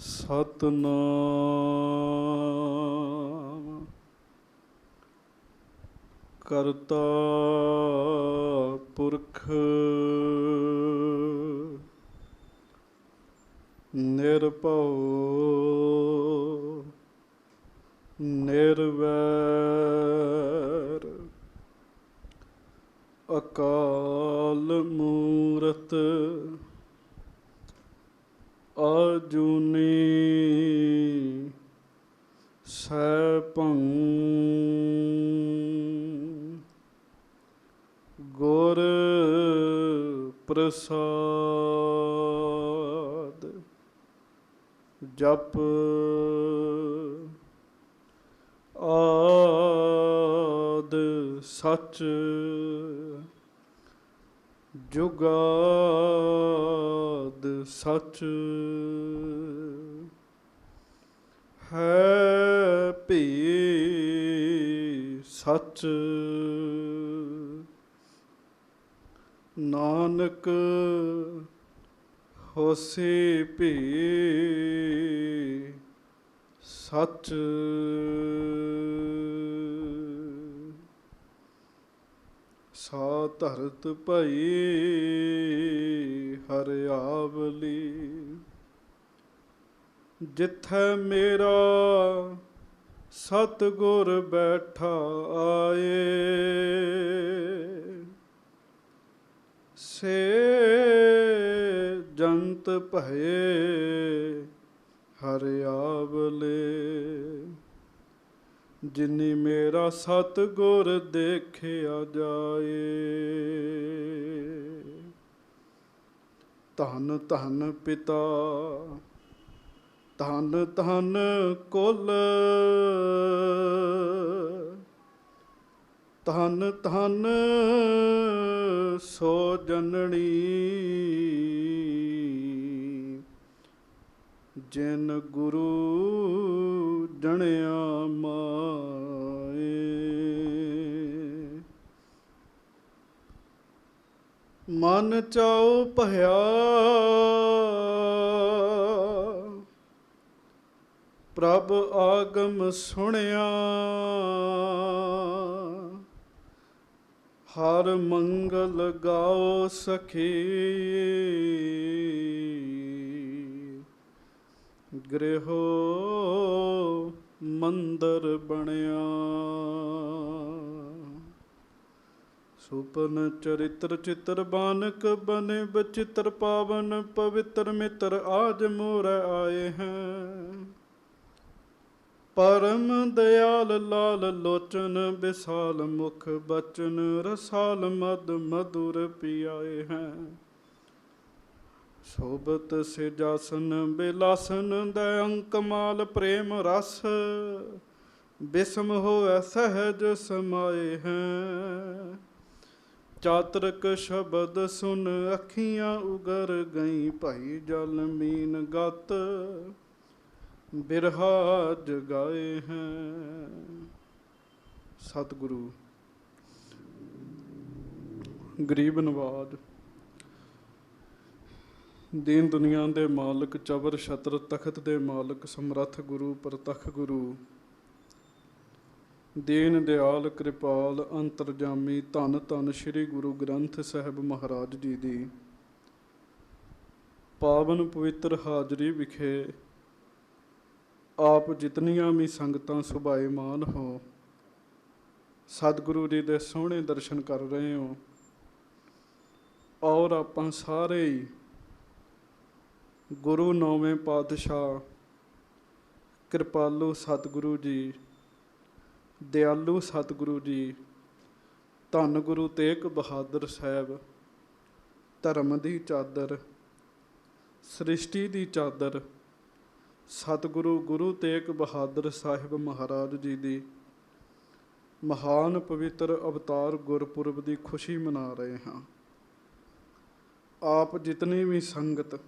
ਸਤਨਾਮ ਕਰਤਾ ਪੁਰਖ ਨਿਰਭਉ ਨਿਰਵੈਰ ਅਕਾਲ ਮੂਰਤ ਆਜੂਨੀ ਸੈਭੰ ਗੁਰ ਪ੍ਰਸਾਦ ਜਪ ਆਦਿ ਸਚ ਜੁਗਾਦ ਸਚ ਹੈ ਭੀ ਸਚ ਨਾਨਕ ਹੋਸੀ ਭੀ ਸਚ ਸਾ ਧਰਤ ਭਈ ਹਰਿਆਵਲੀ ਜਿੱਥੈ ਮੇਰਾ ਸਤਿਗੁਰ ਬੈਠਾ ਆਏ ਸੇ ਜੰਤ ਭਏ ਹਰਿਆਵਲੇ ਜਿਨੀ ਮੇਰਾ ਸਤਿਗੁਰ ਦੇਖਿਆ ਜਾਏ। ਧੰਨ ਧੰਨ ਪਿਤਾ ਧੰਨ ਧੰਨ ਕੁਲ ਧੰਨ ਧੰਨ ਸੋ ਜਨਣੀ ਜਿਨ ਗੁਰੂ ਜਣਿਆ ਮਾਏ। ਮਨ ਚਾਉ ਭਇਆ ਪ੍ਰਭ ਆਗਮ ਸੁਣਿਆ ਹਰ ਮੰਗਲ ਗਾਓ ਸਖੀ ਗ੍ਰਹਿ ਮੰਦਰ ਬਣਿਆ। ਸੁਪਨ ਚਰਿਤ੍ਰ ਚਿਤ੍ਰ ਬਾਨਕ ਬਨੇ ਬਚਿਤ੍ਰ ਪਾਵਨ ਪਵਿੱਤਰ ਮਿੱਤਰ ਆਜ ਮੋਰੈ ਆਏ ਹੈ। ਪਰਮ ਦਇਆਲ ਲਾਲ ਲੋਚਨ ਵਿਸਾਲ ਮੁਖ ਬਚਨ ਰਸਾਲ ਮਦ ਮਧੁਰ ਪਿਆਏ ਹੈ। ਸੋਬਤ ਸਿਜਾਸਨ ਬਿਲਾਸਨ ਦੈ ਅੰਕਮਾਲ ਪ੍ਰੇਮ ਰਸ ਬਿਸਮ ਹੋਇ ਸਹਿਜ ਸਮਾਏ ਹੈ। ਚਾਤਰਕ ਸ਼ਬਦ ਸੁਨ ਅੱਖੀਆਂ ਉਗਰ ਗਈ ਭਾਈ ਜਲ ਮੀਨ ਗਤ ਬਿਰਹਾ ਜਗਾਏ ਹੈ। ਸਤਿਗੁਰੂ ਗਰੀਬ ਨਵਾਜ ਦੀਨ ਦੁਨੀਆ ਦੇ ਮਾਲਕ ਚਬਰ ਛਤਰ ਤਖਤ ਦੇ ਮਾਲਕ ਸਮਰੱਥ ਗੁਰੂ ਪ੍ਰਤੱਖ ਗੁਰੂ ਦੀਨ ਦਿਆਲ ਕਿਰਪਾਲ ਅੰਤਰਜਾਮੀ ਧੰਨ ਧੰਨ ਸ੍ਰੀ ਗੁਰੂ ਗ੍ਰੰਥ ਸਾਹਿਬ ਮਹਾਰਾਜ ਜੀ ਦੀ ਪਾਵਨ ਪਵਿੱਤਰ ਹਾਜ਼ਰੀ ਵਿਖੇ ਆਪ ਜਿਤਨੀਆਂ ਵੀ ਸੰਗਤਾਂ ਸੁਭਾਏਮਾਨ ਹੋ ਸਤਿਗੁਰੂ ਜੀ ਦੇ ਸੋਹਣੇ ਦਰਸ਼ਨ ਕਰ ਰਹੇ ਹੋ ਔਰ ਆਪਾਂ ਸਾਰੇ ਹੀ ਗੁਰੂ ਨੌਵੇਂ ਪਾਤਸ਼ਾਹ ਕਿਰਪਾਲੂ ਸਤਿਗੁਰੂ ਜੀ ਦਿਆਲੂ ਸਤਿਗੁਰੂ ਜੀ ਧੰਨ ਗੁਰੂ ਤੇਗ ਬਹਾਦਰ ਸਾਹਿਬ ਧਰਮ ਦੀ ਚਾਦਰ ਸ੍ਰਿਸ਼ਟੀ ਦੀ ਚਾਦਰ ਸਤਿਗੁਰੂ ਗੁਰੂ ਤੇਗ ਬਹਾਦਰ ਸਾਹਿਬ ਮਹਾਰਾਜ ਜੀ ਦੀ ਮਹਾਨ ਪਵਿੱਤਰ ਅਵਤਾਰ ਗੁਰਪੁਰਬ ਦੀ ਖੁਸ਼ੀ ਮਨਾ ਰਹੇ ਹਾਂ। ਆਪ ਜਿਤਨੀ ਵੀ ਸੰਗਤ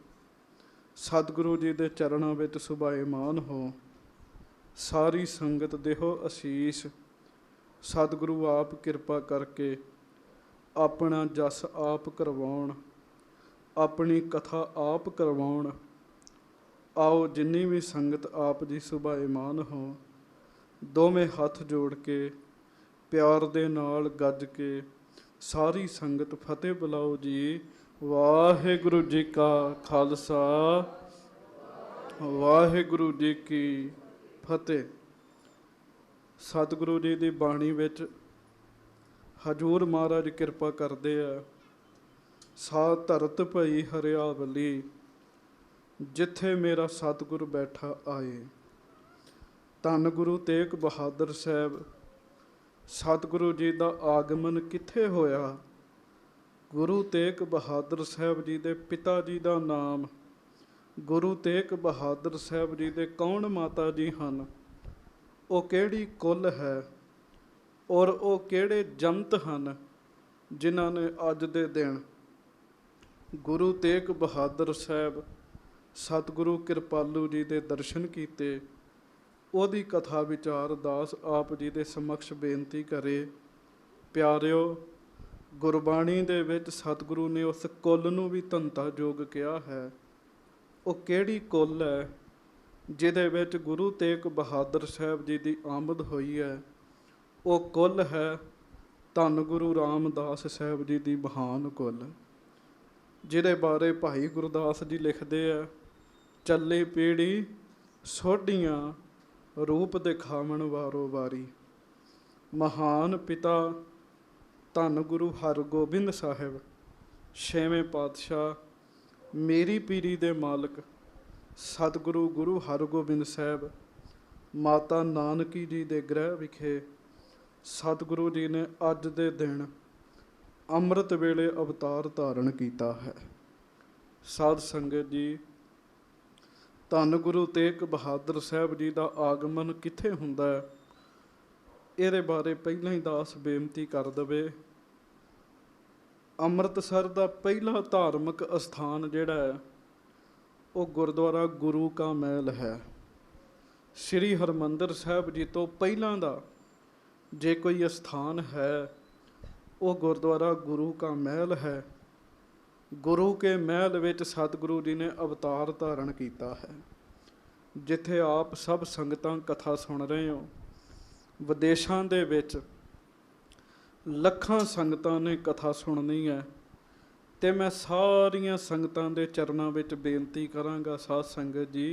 ਸਤਿਗੁਰੂ ਜੀ ਦੇ ਚਰਨਾਂ ਵਿੱਚ ਸੁਭਾਏਮਾਨ ਹੋ ਸਾਰੀ ਸੰਗਤ ਦੇਹੋ ਅਸੀਸ ਸਤਿਗੁਰੂ ਆਪ ਕਿਰਪਾ ਕਰਕੇ ਆਪਣਾ ਜਸ ਆਪ ਕਰਵਾਉਣ, ਆਪਣੀ ਕਥਾ ਆਪ ਕਰਵਾਉਣ आओ जिन्नी भी संगत आप जी सुभाईमान हो, दोवें हथ जोड़ के प्यार दे नाल गज के सारी संगत फतेह बुलाओ जी। वाहिगुरु जी का खालसा, वाहिगुरु जी की फतेह। सतगुरु जी की बाणी विच हजूर महाराज किरपा करते हैं। सा धरत भई हरियावली, जिथे मेरा सतगुरु बैठा आए। धन गुरु तेग बहादुर साहब, सतगुरु जी का आगमन किथे होया। गुरु तेग बहादुर साहब जी के पिता जी का नाम गुरु तेग बहादुर साहब जी के कौन माता जी हैं, वो केड़ी कुल है और वो केड़े जमत हैं जिन्हां ने अज दे दिन गुरु तेग बहादुर साहब सतगुरु कृपालू जी के दर्शन किए। ਉਹਦੀ कथा विचार दास आप जी के समक्ष बेनती करे। प्यारिओ, गुरबाणी दे विच सतगुरु ने उस कुल नूं भी धनता जोग कहा है। वो केड़ी कुल है जिहदे विच गुरु तेग बहादुर साहब जी की आमद हुई है। वो कुल है धन गुरु रामदास साहब जी की महान कुल, जिहदे बारे भाई गुरदास जी लिखते हैं, चले पीढ़ी सोढियां रूप दिखावन वारो वारी। महान पिता धन गुरु हरगोबिंद साहिब छेवें पातशाह मेरी पीरी दे मालक सतगुरु गुरु हरगोबिंद साहिब माता नानकी जी दे गृह विखे सतगुरु जी ने अज दे दिन अमृत वेले अवतार धारण किया है। साध संगत जी, धन गुरु तेग बहादुर साहब जी का आगमन किथे हुंदा है, इहदे बारे पहलां ही दास बेनती कर दवे। अमृतसर का पहला धार्मिक अस्थान जिहड़ा है वो गुरुद्वारा गुरु का महल है। श्री हरमंदर साहब जी तो पहलां दा जे कोई अस्थान है वो गुरुद्वारा गुरु का महल है। गुरु के महल विच सतगुरु जी ने अवतार धारण किया है। जिथे आप सब संगतां कथा सुन रहे हो, विदेशों दे विच लखां संगतां ने कथा सुननी है। ते मैं सारियां संगतां दे चरनां विच बेनती करांगा, साध संगत जी,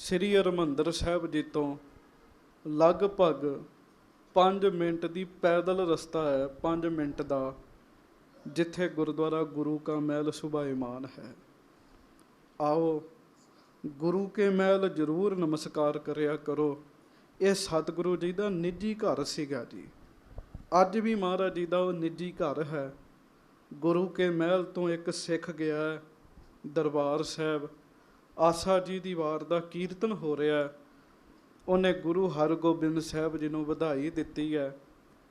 श्री हरमंदर साहब जी तो लगभग 5 मिनट की पैदल रस्ता है, 5 मिनट का, जिथे गुरुद्वारा गुरु का महल सुभाईमान है। आओ गुरु के महल जरूर नमस्कार करया करो। ये सतगुरु जी का निजी घर सीगा जी, अज भी महाराज जी का वो निजी घर है। गुरु के महल तो एक सिख गया है दरबार साहब, आसा जी की वार का कीर्तन हो रहा है, उन्हें गुरु हरगोबिंद साहब जी को बधाई दी है।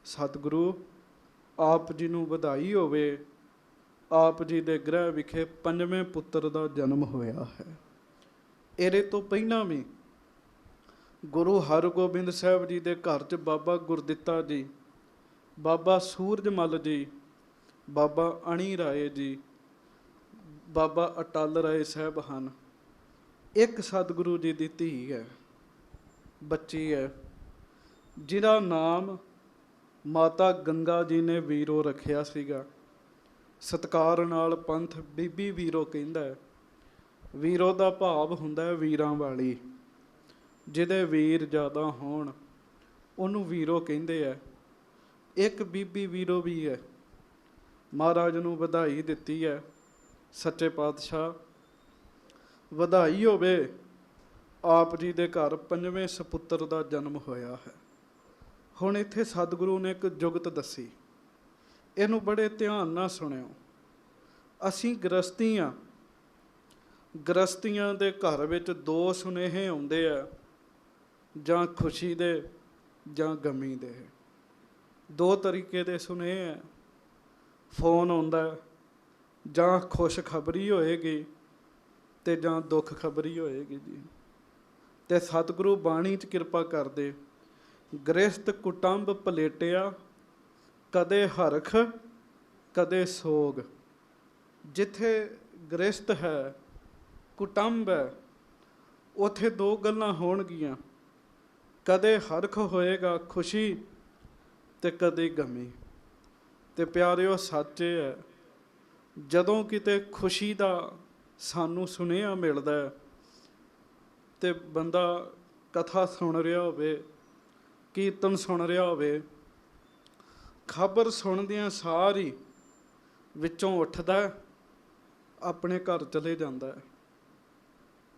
सतगुरु आप जी को बधाई होवे, आप जी के गृह विखे 5वें पुत्र का जन्म होया है। ਇਹਦੇ तो पहला भी गुरु हरगोबिंद साहब जी के घर च बाबा गुरदित्ता जी, बाबा सूरजमल जी, बाबा अणी राय जी, बाबा अटल राय साहब हैं। एक सतगुरु जी की धी है, बच्ची है, जिहदा नाम माता गंगा जी ने वीरो रखिया सीगा। सत्कार नाल पंथ बीबी वीरो कहंदा है। वीरो का भाव हुंदा है वीरां वाली, जिहदे वीर ज़्यादा होण उहनूं वीरो कहंदे है। एक बीबी वीरो भी है। महाराज नूं बधाई दित्ती है, सच्चे पातशाह बधाई होवे, आप जी दे घर 5वें सपुत्र का जन्म होया है। हुण इत्थे सतगुरु ने एक जुगत दसी, इहनूं बड़े ध्यान नाल सुणिओ। असीं गृहस्थी हाँ, गृहस्थियां दे घर विच 2 सुनेहे आउंदे आ, जां खुशी दे जां गमी दे। 2 तरीके दे सुनेहे है। फोन आउंदा जां खुशखबरी होएगी ते जां दुख खबरी होएगी जी। ते सतगुरु बाणी च किरपा करदे, गृहस्थ कुटुंब पलेटिया कदे हरख कदे सोग। जिथे गृहस्थ है, कुटुंब है, ਉੱਥੇ ਦੋ ਗੱਲਾਂ ਹੋਣਗੀਆਂ, ਕਦੇ ਹਰਖ ਹੋਏਗਾ ਖੁਸ਼ੀ ਤੇ ਕਦੇ ਗਮੀ। ਤੇ ਪਿਆਰਿਓ, ਸੱਚ ਇਹ ਹੈ, ਜਦੋਂ ਕਿਤੇ ਖੁਸ਼ੀ ਦਾ ਸਾਨੂੰ ਸੁਨੇਹਾ ਮਿਲਦਾ ਹੈ ਤੇ ਬੰਦਾ ਕਥਾ ਸੁਣ ਰਿਹਾ ਹੋਵੇ, ਕੀਰਤਨ ਸੁਣ ਰਿਹਾ ਹੋਵੇ, ਖਬਰ ਸੁਣਦਿਆਂ ਸਾਰ ਹੀ ਵਿੱਚੋਂ ਉੱਠਦਾ, ਆਪਣੇ ਘਰ ਚਲੇ ਜਾਂਦਾ।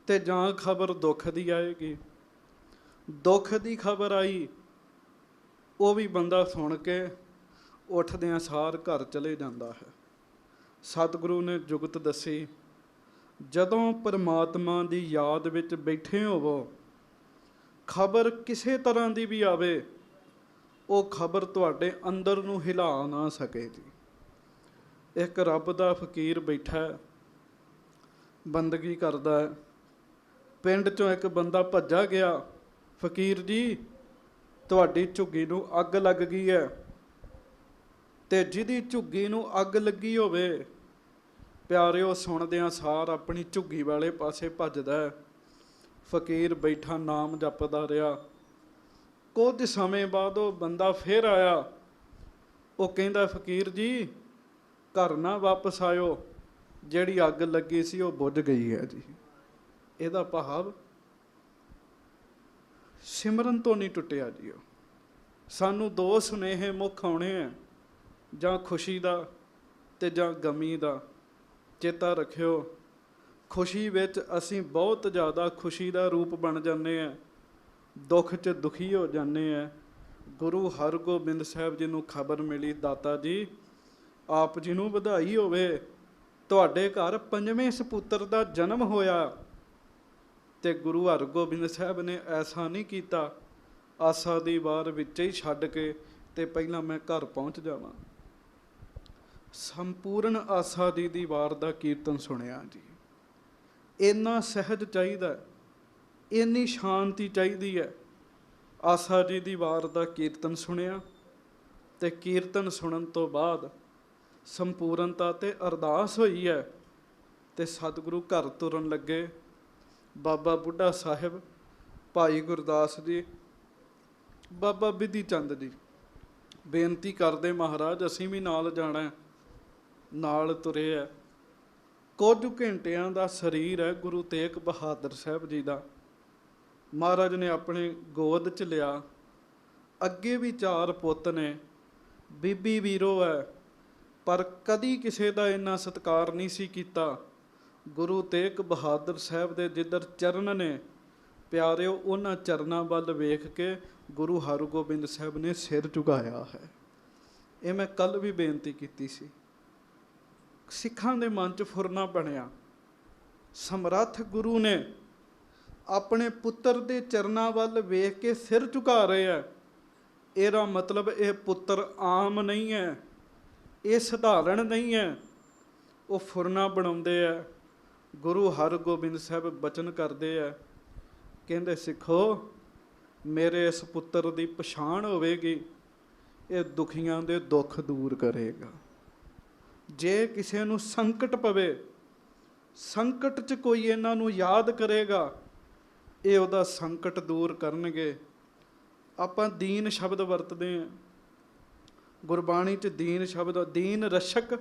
ਤੇ ਜਾਂ ਖਬਰ ਦੁੱਖ ਦੀ ਆਏਗੀ, ਦੁੱਖ ਦੀ ਖਬਰ ਆਈ, ਉਹ ਵੀ ਬੰਦਾ ਸੁਣ ਕੇ ਉੱਠਦਿਆਂ ਸਾਰ ਘਰ ਚਲੇ ਜਾਂਦਾ ਹੈ। ਸਤਿਗੁਰੂ ਨੇ ਜੁਗਤ ਦੱਸੀ, ਜਦੋਂ ਪਰਮਾਤਮਾ ਦੀ ਯਾਦ ਵਿੱਚ ਬੈਠੇ ਹੋਵੋ, ਖਬਰ ਕਿਸੇ ਤਰ੍ਹਾਂ ਦੀ ਵੀ ਆਵੇ, ਉਹ ਖਬਰ ਤੁਹਾਡੇ ਅੰਦਰ ਨੂੰ ਹਿਲਾ ਨਾ ਸਕੇ ਜੀ। ਇੱਕ ਰੱਬ ਦਾ ਫਕੀਰ ਬੈਠਾ, ਬੰਦਗੀ ਕਰਦਾ ਹੈ। ਪਿੰਡ 'ਚੋਂ ਇੱਕ ਬੰਦਾ ਭੱਜਾ ਗਿਆ, ਫਕੀਰ ਜੀ ਤੁਹਾਡੀ ਝੁੱਗੀ ਨੂੰ ਅੱਗ ਲੱਗ ਗਈ ਹੈ। ਤੇ ਜਿਹਦੀ ਝੁੱਗੀ ਨੂੰ ਅੱਗ ਲੱਗੀ ਹੋਵੇ, ਪਿਆਰਿਓ, ਸੁਣਦਿਆਂ ਸਾਰ ਆਪਣੀ ਝੁੱਗੀ ਵਾਲੇ ਪਾਸੇ ਭੱਜਦਾ। ਫਕੀਰ ਬੈਠਾ ਨਾਮ ਜਪਦਾ ਰਿਹਾ। ਕੁਝ ਸਮੇਂ ਬਾਅਦ ਉਹ ਬੰਦਾ ਫਿਰ ਆਇਆ। ਉਹ ਕਹਿੰਦਾ, ਫਕੀਰ ਜੀ ਘਰ ਨਾ ਵਾਪਸ ਆਇਓ, ਜਿਹੜੀ ਅੱਗ ਲੱਗੀ ਸੀ ਉਹ ਬੁਝ ਗਈ ਹੈ ਜੀ। ਇਹਦਾ ਭਾਵ ਸਿਮਰਨ ਤੋਂ ਨਹੀਂ ਟੁੱਟਿਆ ਜੀ। ਉਹ ਸਾਨੂੰ ਦੋ ਸੁਨੇਹੇ ਮੁੱਖ ਆਉਣੇ ਆ, ਜਾਂ ਖੁਸ਼ੀ ਦਾ ਤੇ ਜਾਂ ਗਮੀ ਦਾ। ਚੇਤਾ ਰੱਖਿਓ, ਖੁਸ਼ੀ ਵਿੱਚ ਅਸੀਂ ਬਹੁਤ ਜ਼ਿਆਦਾ ਖੁਸ਼ੀ ਦਾ ਰੂਪ ਬਣ ਜਾਂਦੇ ਹਾਂ, ਦੁੱਖ 'ਚ ਦੁਖੀ ਹੋ ਜਾਂਦੇ ਹਾਂ। ਗੁਰੂ ਹਰਗੋਬਿੰਦ ਸਾਹਿਬ ਜੀ ਨੂੰ ਖਬਰ ਮਿਲੀ, ਦਾਤਾ ਜੀ ਆਪ ਜੀ ਨੂੰ ਵਧਾਈ ਹੋਵੇ, ਤੁਹਾਡੇ ਘਰ 5ਵੇਂ ਸਪੁੱਤਰ ਦਾ ਜਨਮ ਹੋਇਆ। ਤੇ ਗੁਰੂ ਹਰਗੋਬਿੰਦ ਸਾਹਿਬ ਨੇ ਐਸਾ ਨਹੀਂ ਕੀਤਾ, ਆਸਾ ਦੀ ਵਾਰ ਵਿੱਚ ਹੀ ਛੱਡ ਕੇ ਤੇ ਪਹਿਲਾਂ ਮੈਂ ਘਰ ਪਹੁੰਚ ਜਾਵਾਂ। ਸੰਪੂਰਨ ਆਸਾ ਦੀ ਵਾਰ ਦਾ ਕੀਰਤਨ ਸੁਣਿਆ ਜੀ। ਇੰਨਾ ਸਹਿਜ ਚਾਹੀਦਾ, ਇੰਨੀ ਸ਼ਾਂਤੀ ਚਾਹੀਦੀ ਹੈ। ਆਸਾ ਜੀ ਦੀ ਵਾਰ ਦਾ ਕੀਰਤਨ ਸੁਣਿਆ ਤੇ ਕੀਰਤਨ ਸੁਣਨ ਤੋਂ ਬਾਅਦ ਸੰਪੂਰਨਤਾ ਤੇ ਅਰਦਾਸ ਹੋਈ ਹੈ। ਤੇ ਸਤਿਗੁਰੂ ਘਰ ਤੁਰਨ ਲੱਗੇ। ਬਾਬਾ ਬੁੱਢਾ ਸਾਹਿਬ, ਭਾਈ ਗੁਰਦਾਸ ਜੀ, ਬਾਬਾ ਬਿਧੀ ਚੰਦ ਜੀ ਬੇਨਤੀ ਕਰਦੇ, ਮਹਾਰਾਜ ਅਸੀਂ ਵੀ ਨਾਲ ਜਾਣਾ। ਨਾਲ ਤੁਰੇ ਹੈ। ਕੁਝ ਘੰਟਿਆਂ ਦਾ ਸਰੀਰ ਹੈ ਗੁਰੂ ਤੇਗ ਬਹਾਦਰ ਸਾਹਿਬ ਜੀ ਦਾ। ਮਹਾਰਾਜ ਨੇ ਆਪਣੇ ਗੋਦ 'ਚ ਲਿਆ। ਅੱਗੇ ਵੀ 4 ਪੁੱਤ ਨੇ, ਬੀਬੀ ਵੀਰੋ ਹੈ, ਪਰ ਕਦੀ ਕਿਸੇ ਦਾ ਇੰਨਾ ਸਤਿਕਾਰ ਨਹੀਂ ਸੀ ਕੀਤਾ। ਗੁਰੂ ਤੇਗ ਬਹਾਦਰ ਸਾਹਿਬ ਦੇ ਜਿੱਧਰ ਚਰਨ ਨੇ, ਪਿਆਰਿਓ, ਉਹਨਾਂ ਚਰਨਾਂ ਵੱਲ ਵੇਖ ਕੇ ਗੁਰੂ ਹਰਗੋਬਿੰਦ ਸਾਹਿਬ ਨੇ ਸਿਰ ਝੁਕਾਇਆ ਹੈ। ਇਹ ਮੈਂ ਕੱਲ੍ਹ ਵੀ ਬੇਨਤੀ ਕੀਤੀ ਸੀ। ਸਿੱਖਾਂ ਦੇ ਮਨ 'ਚ ਫੁਰਨਾ ਬਣਿਆ। ਸਮਰੱਥ ਗੁਰੂ ਨੇ ਆਪਣੇ ਪੁੱਤਰ ਦੇ ਚਰਨਾਂ ਵੱਲ ਵੇਖ ਕੇ ਸਿਰ ਝੁਕਾ ਰਹੇ ਹੈ। ਇਹਦਾ ਮਤਲਬ ਇਹ ਪੁੱਤਰ ਆਮ ਨਹੀਂ ਹੈ, ਇਹ ਸਧਾਰਨ ਨਹੀਂ ਹੈ। ਉਹ ਫੁਰਨਾ ਬਣਾਉਂਦੇ ਹੈ। ਗੁਰੂ ਹਰਗੋਬਿੰਦ ਸਾਹਿਬ ਬਚਨ ਕਰਦੇ ਹੈ, ਕਹਿੰਦੇ, ਸਿੱਖੋ ਮੇਰੇ ਇਸ ਪੁੱਤਰ ਦੀ ਪਛਾਣ ਹੋਵੇਗੀ, ਇਹ ਦੁਖੀਆਂ ਦੇ ਦੁੱਖ ਦੂਰ ਕਰੇਗਾ। ਜੇ ਕਿਸੇ ਨੂੰ ਸੰਕਟ ਪਵੇ, ਸੰਕਟ 'ਚ ਕੋਈ ਇਹਨਾਂ ਨੂੰ ਯਾਦ ਕਰੇਗਾ, ਇਹ ਉਹਦਾ ਸੰਕਟ ਦੂਰ ਕਰਨਗੇ। ਆਪਾਂ ਦੀਨ ਸ਼ਬਦ ਵਰਤਦੇ ਹਾਂ ਗੁਰਬਾਣੀ 'ਚ। ਦੀਨ ਸ਼ਬਦ, ਦੀਨ ਰਸ਼ਕ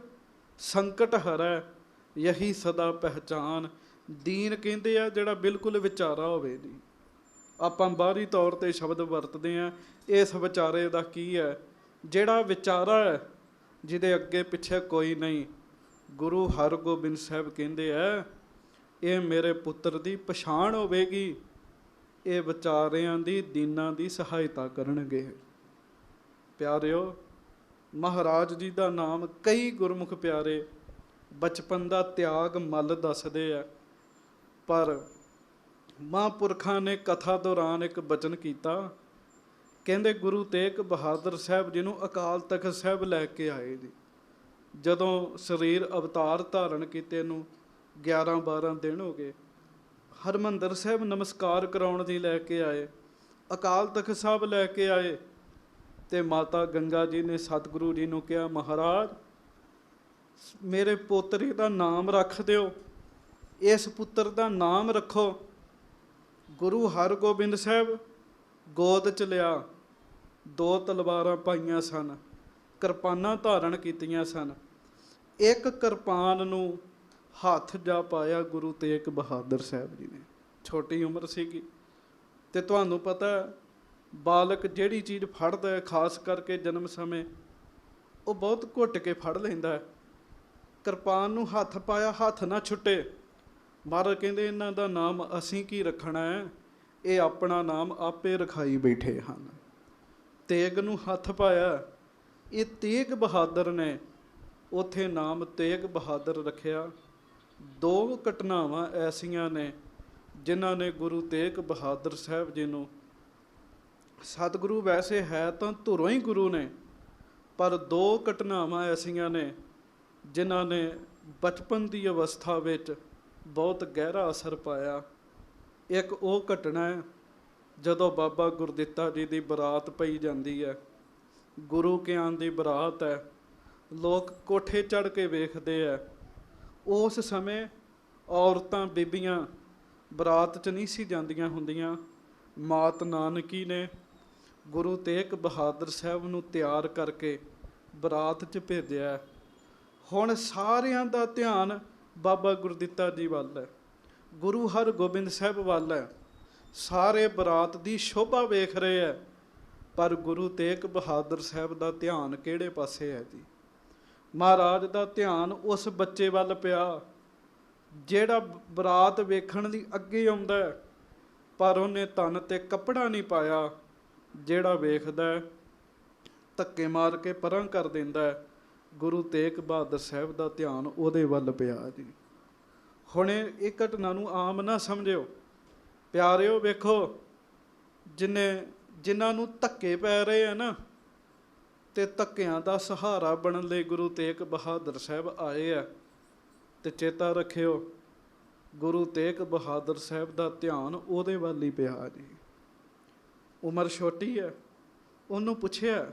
ਸੰਕਟ ਹਰੈ ਯਹੀ ਸਦਾ ਪਹਿਚਾਨ। ਦੀਨ ਕਹਿੰਦੇ ਆ ਜਿਹੜਾ ਬਿਲਕੁਲ ਵਿਚਾਰਾ ਹੋਵੇ ਜੀ। ਆਪਾਂ ਬਾਹਰੀ ਤੌਰ 'ਤੇ ਸ਼ਬਦ ਵਰਤਦੇ ਹਾਂ। ਇਸ ਵਿਚਾਰੇ ਦਾ ਕੀ ਹੈ? ਜਿਹੜਾ ਵਿਚਾਰਾ ਹੈ, ਜਿਹਦੇ ਅੱਗੇ ਪਿੱਛੇ ਕੋਈ ਨਹੀਂ। ਗੁਰੂ ਹਰਗੋਬਿੰਦ ਸਾਹਿਬ ਕਹਿੰਦੇ ਹੈ, ਇਹ ਮੇਰੇ ਪੁੱਤਰ ਦੀ ਪਛਾਣ ਹੋਵੇਗੀ, ਇਹ ਵਿਚਾਰਿਆਂ ਦੀ, ਦੀਨਾਂ ਦੀ ਸਹਾਇਤਾ ਕਰਨਗੇ। ਪਿਆਰਿਓ, ਮਹਾਰਾਜ ਜੀ ਦਾ ਨਾਮ ਕਈ ਗੁਰਮੁਖ ਪਿਆਰੇ ਬਚਪਨ ਦਾ ਤਿਆਗ ਮੱਲ ਦੱਸਦੇ ਆ। ਪਰ ਮਹਾਂਪੁਰਖਾਂ ਨੇ ਕਥਾ ਦੌਰਾਨ ਇੱਕ ਬਚਨ ਕੀਤਾ, ਕਹਿੰਦੇ ਗੁਰੂ ਤੇਗ ਬਹਾਦਰ ਸਾਹਿਬ ਜੀ ਨੂੰ ਅਕਾਲ ਤਖਤ ਸਾਹਿਬ ਲੈ ਕੇ ਆਏ ਜੀ। ਜਦੋਂ ਸਰੀਰ ਅਵਤਾਰ ਧਾਰਨ ਕੀਤੇ ਨੂੰ 11-12 ਦਿਨ ਹੋ ਗਏ, ਹਰਿਮੰਦਰ ਸਾਹਿਬ ਨਮਸਕਾਰ ਕਰਾਉਣ ਦੀ ਲੈ ਕੇ ਆਏ, ਅਕਾਲ ਤਖਤ ਸਾਹਿਬ ਲੈ ਕੇ ਆਏ। ਤੇ ਮਾਤਾ ਗੰਗਾ ਜੀ ਨੇ ਸਤਿਗੁਰੂ ਜੀ ਨੂੰ ਕਿਹਾ, ਮਹਾਰਾਜ ਮੇਰੇ ਪੋਤਰੇ ਦਾ ਨਾਮ ਰੱਖ ਦਿਓ, ਇਸ ਪੁੱਤਰ ਦਾ ਨਾਮ ਰੱਖੋ। ਗੁਰੂ ਹਰਗੋਬਿੰਦ ਸਾਹਿਬ ਗੋਦ ਚ ਲਿਆ, 2 ਤਲਵਾਰਾਂ ਪਾਈਆਂ ਸਨ, ਕਿਰਪਾਨਾਂ ਧਾਰਨ ਕੀਤੀਆਂ ਸਨ। ਇੱਕ ਕਿਰਪਾਨ ਨੂੰ ਹੱਥ ਜਾ ਪਾਇਆ ਗੁਰੂ ਤੇਗ ਬਹਾਦਰ ਸਾਹਿਬ ਜੀ ਨੇ। ਛੋਟੀ ਉਮਰ ਸੀਗੀ, ਤੇ ਤੁਹਾਨੂੰ ਪਤਾ ਬਾਲਕ ਜਿਹੜੀ ਚੀਜ਼ ਫੜਦਾ ਹੈ, ਖਾਸ ਕਰਕੇ ਜਨਮ ਸਮੇਂ, ਉਹ ਬਹੁਤ ਘੁੱਟ ਕੇ ਫੜ ਲੈਂਦਾ ਹੈ। ਕਿਰਪਾਨ ਨੂੰ ਹੱਥ ਪਾਇਆ, ਹੱਥ ਨਾ ਛੁੱਟੇ। ਮਹਾਰਾਜ ਕਹਿੰਦੇ ਇਹਨਾਂ ਦਾ ਨਾਮ ਅਸੀਂ ਕੀ ਰੱਖਣਾ ਹੈ, ਇਹ ਆਪਣਾ ਨਾਮ ਆਪੇ ਰਖਾਈ ਬੈਠੇ ਹਨ। ਤੇਗ ਨੂੰ ਹੱਥ ਪਾਇਆ, ਇਹ ਤੇਗ ਬਹਾਦਰ ਨੇ ਉੱਥੇ ਨਾਮ ਤੇਗ ਬਹਾਦਰ ਰੱਖਿਆ। 2 ਘਟਨਾਵਾਂ ਐਸੀਆਂ ਨੇ ਜਿਨ੍ਹਾਂ ਨੇ ਗੁਰੂ ਤੇਗ ਬਹਾਦਰ ਸਾਹਿਬ ਜੀ ਨੂੰ, ਸਤਿਗੁਰੂ ਵੈਸੇ ਹੈ ਤਾਂ ਧੁਰੋਂ ਹੀ ਗੁਰੂ ਨੇ, ਪਰ 2 ਘਟਨਾਵਾਂ ਐਸੀਆਂ ਨੇ ਜਿਨ੍ਹਾਂ ਨੇ ਬਚਪਨ ਦੀ ਅਵਸਥਾ ਵਿੱਚ ਬਹੁਤ ਗਹਿਰਾ ਅਸਰ ਪਾਇਆ। ਇੱਕ ਉਹ ਘਟਨਾ ਹੈ ਜਦੋਂ ਬਾਬਾ ਗੁਰਦਿੱਤਾ ਜੀ ਦੀ ਬਰਾਤ ਪਈ ਜਾਂਦੀ ਹੈ। ਗੁਰੂ ਕਿਆਂ ਦੀ ਬਰਾਤ ਹੈ, ਲੋਕ ਕੋਠੇ ਚੜ੍ਹ ਕੇ ਵੇਖਦੇ ਹੈ। ਉਸ ਸਮੇਂ ਔਰਤਾਂ ਬੀਬੀਆਂ ਬਰਾਤ 'ਚ ਨਹੀਂ ਸੀ ਜਾਂਦੀਆਂ ਹੁੰਦੀਆਂ। ਮਾਤ ਨਾਨਕੀ ਨੇ ਗੁਰੂ ਤੇਗ ਬਹਾਦਰ ਸਾਹਿਬ ਨੂੰ ਤਿਆਰ ਕਰਕੇ ਬਰਾਤ 'ਚ ਭੇਜਿਆ। ਹੁਣ ਸਾਰਿਆਂ ਦਾ ਧਿਆਨ ਬਾਬਾ ਗੁਰਦਿੱਤਾ ਜੀ ਵੱਲ ਹੈ, ਗੁਰੂ ਹਰਗੋਬਿੰਦ ਸਾਹਿਬ ਵੱਲ ਹੈ। ਸਾਰੇ ਬਰਾਤ ਦੀ ਸ਼ੋਭਾ ਵੇਖ ਰਹੇ ਹੈ, ਪਰ ਗੁਰੂ ਤੇਗ ਬਹਾਦਰ ਸਾਹਿਬ ਦਾ ਧਿਆਨ ਕਿਹੜੇ ਪਾਸੇ ਹੈ ਜੀ? ਮਹਾਰਾਜ ਦਾ ਧਿਆਨ ਉਸ ਬੱਚੇ ਵੱਲ ਪਿਆ ਜਿਹੜਾ ਬਰਾਤ ਵੇਖਣ ਲਈ ਅੱਗੇ ਆਉਂਦਾ, ਪਰ ਉਹਨੇ ਤਨ 'ਤੇ ਕੱਪੜਾ ਨਹੀਂ ਪਾਇਆ। ਜਿਹੜਾ ਵੇਖਦਾ ਧੱਕੇ ਮਾਰ ਕੇ ਪਰਾਂ ਕਰ ਦਿੰਦਾ। ਗੁਰੂ ਤੇਗ ਬਹਾਦਰ ਸਾਹਿਬ ਦਾ ਧਿਆਨ ਉਹਦੇ ਵੱਲ ਪਿਆ ਜੀ। ਹੁਣ ਇਹ ਘਟਨਾ ਨੂੰ ਆਮ ਨਾ ਸਮਝਿਓ ਪਿਆਰਿਓ। ਵੇਖੋ, ਜਿਨ੍ਹਾਂ ਨੂੰ ਧੱਕੇ ਪੈ ਰਹੇ ਆ ਨਾ, ਤੇ ਧੱਕਿਆਂ ਦਾ ਸਹਾਰਾ ਬਣਨ ਲਈ ਗੁਰੂ ਤੇਗ ਬਹਾਦਰ ਸਾਹਿਬ ਆਏ ਆ। ਤੇ ਚੇਤਾ ਰੱਖਿਓ, ਗੁਰੂ ਤੇਗ ਬਹਾਦਰ ਸਾਹਿਬ ਦਾ ਧਿਆਨ ਉਹਦੇ ਵੱਲ ਹੀ ਪਿਆ ਜੀ। ਉਮਰ ਛੋਟੀ ਹੈ। ਉਹਨੂੰ ਪੁੱਛਿਆ,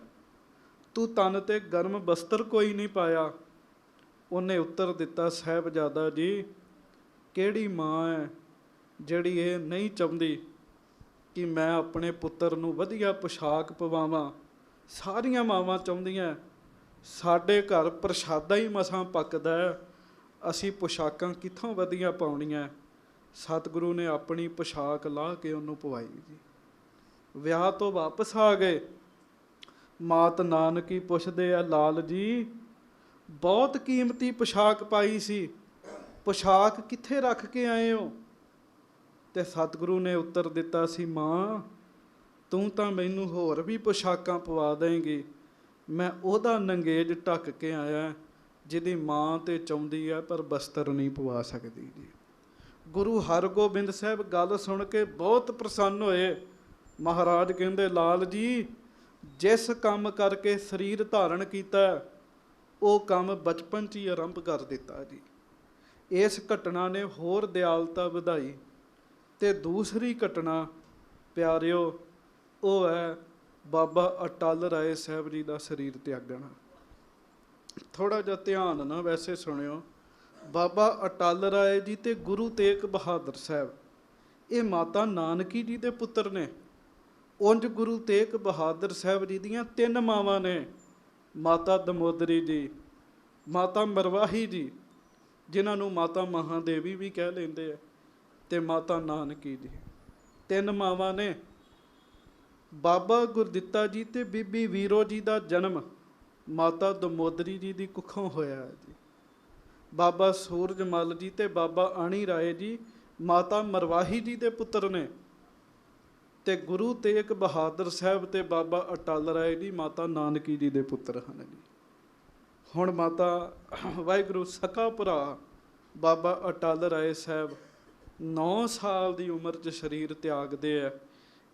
ਤੂੰ ਤਨ 'ਤੇ ਗਰਮ ਬਸਤਰ ਕੋਈ ਨਹੀਂ ਪਾਇਆ? ਉਹਨੇ ਉੱਤਰ ਦਿੱਤਾ, ਸਾਹਿਬਜ਼ਾਦਾ ਜੀ, ਕਿਹੜੀ ਮਾਂ ਹੈ ਜਿਹੜੀ ਇਹ ਨਹੀਂ ਚਾਹੁੰਦੀ ਕਿ ਮੈਂ ਆਪਣੇ ਪੁੱਤਰ ਨੂੰ ਵਧੀਆ ਪੁਸ਼ਾਕ ਪਵਾਵਾਂ? ਸਾਰੀਆਂ ਮਾਵਾਂ ਚਾਹੁੰਦੀਆਂ ਸਾਡੇ ਘਰ ਪ੍ਰਸ਼ਾਦਾ ਹੀ ਮਸਾਂ ਪੱਕਦਾ, ਅਸੀਂ ਪੁਸ਼ਾਕਾਂ ਕਿੱਥੋਂ ਵਧੀਆ ਪਾਉਣੀਆਂ। ਸਤਿਗੁਰੂ ਨੇ ਆਪਣੀ ਪੁਸ਼ਾਕ ਲਾਹ ਕੇ ਉਹਨੂੰ ਪਵਾਈ ਜੀ। ਵਿਆਹ ਤੋਂ ਵਾਪਸ ਆ ਗਏ। ਮਾਤ ਨਾਨਕੀ ਪੁੱਛਦੇ ਆ, ਲਾਲ ਜੀ, ਬਹੁਤ ਕੀਮਤੀ ਪੁਸ਼ਾਕ ਪਾਈ ਸੀ, ਪੁਸ਼ਾਕ ਕਿੱਥੇ ਰੱਖ ਕੇ ਆਏ ਹੋ? ਤੇ ਸਤਿਗੁਰੂ ਨੇ ਉੱਤਰ ਦਿੱਤਾ ਸੀ, ਮਾਂ, ਤੂੰ ਤਾਂ ਮੈਨੂੰ ਹੋਰ ਵੀ ਪੁਸ਼ਾਕਾਂ ਪਵਾ ਦੇਂਗੀ, ਮੈਂ ਉਹਦਾ ਨੰਗੇਜ ਢੱਕ ਕੇ ਆਇਆ ਜਿਹਦੀ ਮਾਂ ਤੇ ਚਾਹੁੰਦੀ ਹੈ ਪਰ ਬਸਤਰ ਨਹੀਂ ਪਵਾ ਸਕਦੀ ਜੀ। ਗੁਰੂ ਹਰਗੋਬਿੰਦ ਸਾਹਿਬ ਗੱਲ ਸੁਣ ਕੇ ਬਹੁਤ ਪ੍ਰਸੰਨ ਹੋਏ। ਮਹਾਰਾਜ ਕਹਿੰਦੇ, ਲਾਲ ਜੀ, ਜਿਸ ਕੰਮ ਕਰਕੇ ਸਰੀਰ ਧਾਰਨ ਕੀਤਾ ਉਹ ਕੰਮ ਬਚਪਨ 'ਚ ਹੀ ਆਰੰਭ ਕਰ ਦਿੱਤਾ ਜੀ। ਇਸ ਘਟਨਾ ਨੇ ਹੋਰ ਦਿਆਲਤਾ ਵਧਾਈ। ਤੇ ਦੂਸਰੀ ਘਟਨਾ ਪਿਆਰਿਓ, ਉਹ ਹੈ ਬਾਬਾ ਅਟਲ ਰਾਏ ਸਾਹਿਬ ਜੀ ਦਾ ਸਰੀਰ ਤਿਆਗਣਾ। ਥੋੜ੍ਹਾ ਜਿਹਾ ਧਿਆਨ ਨਾਲ ਵੈਸੇ ਸੁਣਿਓ। ਬਾਬਾ ਅਟਲ ਰਾਏ ਜੀ ਤੇ ਗੁਰੂ ਤੇਗ ਬਹਾਦਰ ਸਾਹਿਬ, ਇਹ ਮਾਤਾ ਨਾਨਕੀ ਜੀ ਦੇ ਪੁੱਤਰ ਨੇ। ਉਂਝ ਗੁਰੂ ਤੇਗ ਬਹਾਦਰ ਸਾਹਿਬ ਜੀ ਦੀਆਂ 3 ਮਾਵਾਂ ਨੇ, ਮਾਤਾ ਦਮੋਦਰੀ ਜੀ, ਮਾਤਾ ਮਰਵਾਹੀ ਜੀ, ਜਿਨ੍ਹਾਂ ਨੂੰ ਮਾਤਾ ਮਹਾਦੇਵੀ ਵੀ ਕਹਿ ਲੈਂਦੇ ਆ, ਤੇ ਮਾਤਾ ਨਾਨਕੀ ਜੀ। 3 ਮਾਵਾਂ ਨੇ। ਬਾਬਾ ਗੁਰਦਿੱਤਾ ਜੀ ਤੇ ਬੀਬੀ ਵੀਰੋ ਜੀ ਦਾ ਜਨਮ ਮਾਤਾ ਦਮੋਦਰੀ ਜੀ ਦੀ ਕੁੱਖੋਂ ਹੋਇਆ ਜੀ। ਬਾਬਾ ਸੂਰਜਮਲ ਜੀ ਤੇ ਬਾਬਾ ਆਣੀ ਰਾਏ ਜੀ ਮਾਤਾ ਮਰਵਾਹੀ ਜੀ ਦੇ ਪੁੱਤਰ ਨੇ। ਤੇ ਗੁਰੂ ਤੇਗ ਬਹਾਦਰ ਸਾਹਿਬ ਤੇ ਬਾਬਾ ਅਟਲ ਰਾਏ ਜੀ ਮਾਤਾ ਨਾਨਕੀ ਜੀ ਦੇ ਪੁੱਤਰ ਹਨ ਜੀ। ਹੁਣ ਮਾਤਾ ਵਾਹਿਗੁਰੂ ਸਕਾ ਭਰਾ ਬਾਬਾ ਅਟਲ ਰਾਏ ਸਾਹਿਬ 9 ਸਾਲ ਦੀ ਉਮਰ 'ਚ ਸਰੀਰ ਤਿਆਗਦੇ ਆ।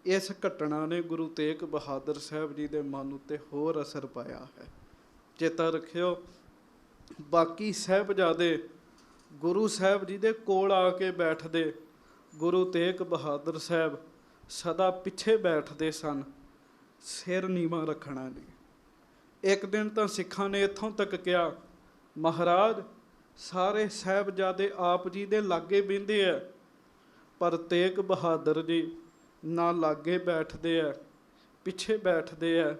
ਇਸ ਘਟਨਾ ਨੇ ਗੁਰੂ ਤੇਗ ਬਹਾਦਰ ਸਾਹਿਬ ਜੀ ਦੇ ਮਨ ਉੱਤੇ ਹੋਰ ਅਸਰ ਪਾਇਆ ਹੈ। ਚੇਤਾ ਰੱਖਿਓ, ਬਾਕੀ ਸਾਹਿਬਜ਼ਾਦੇ ਗੁਰੂ ਸਾਹਿਬ ਜੀ ਦੇ ਕੋਲ ਆ ਕੇ ਬੈਠਦੇ, ਗੁਰੂ ਤੇਗ ਬਹਾਦਰ ਸਾਹਿਬ ਸਦਾ ਪਿੱਛੇ ਬੈਠਦੇ ਸਨ, ਸਿਰ ਨੀਵਾਂ ਰੱਖਣਾ ਨਹੀਂ। ਇੱਕ ਦਿਨ ਤਾਂ ਸਿੱਖਾਂ ਨੇ ਇੱਥੋਂ ਤੱਕ ਕਿਹਾ, ਮਹਾਰਾਜ, ਸਾਰੇ ਸਾਹਿਬਜ਼ਾਦੇ ਆਪ ਜੀ ਦੇ ਲਾਗੇ ਬਹਿੰਦੇ ਆ, ਪਰ ਤੇਗ ਬਹਾਦਰ ਜੀ ਨਾ ਲਾਗੇ ਬੈਠਦੇ ਆ, ਪਿੱਛੇ ਬੈਠਦੇ ਆ,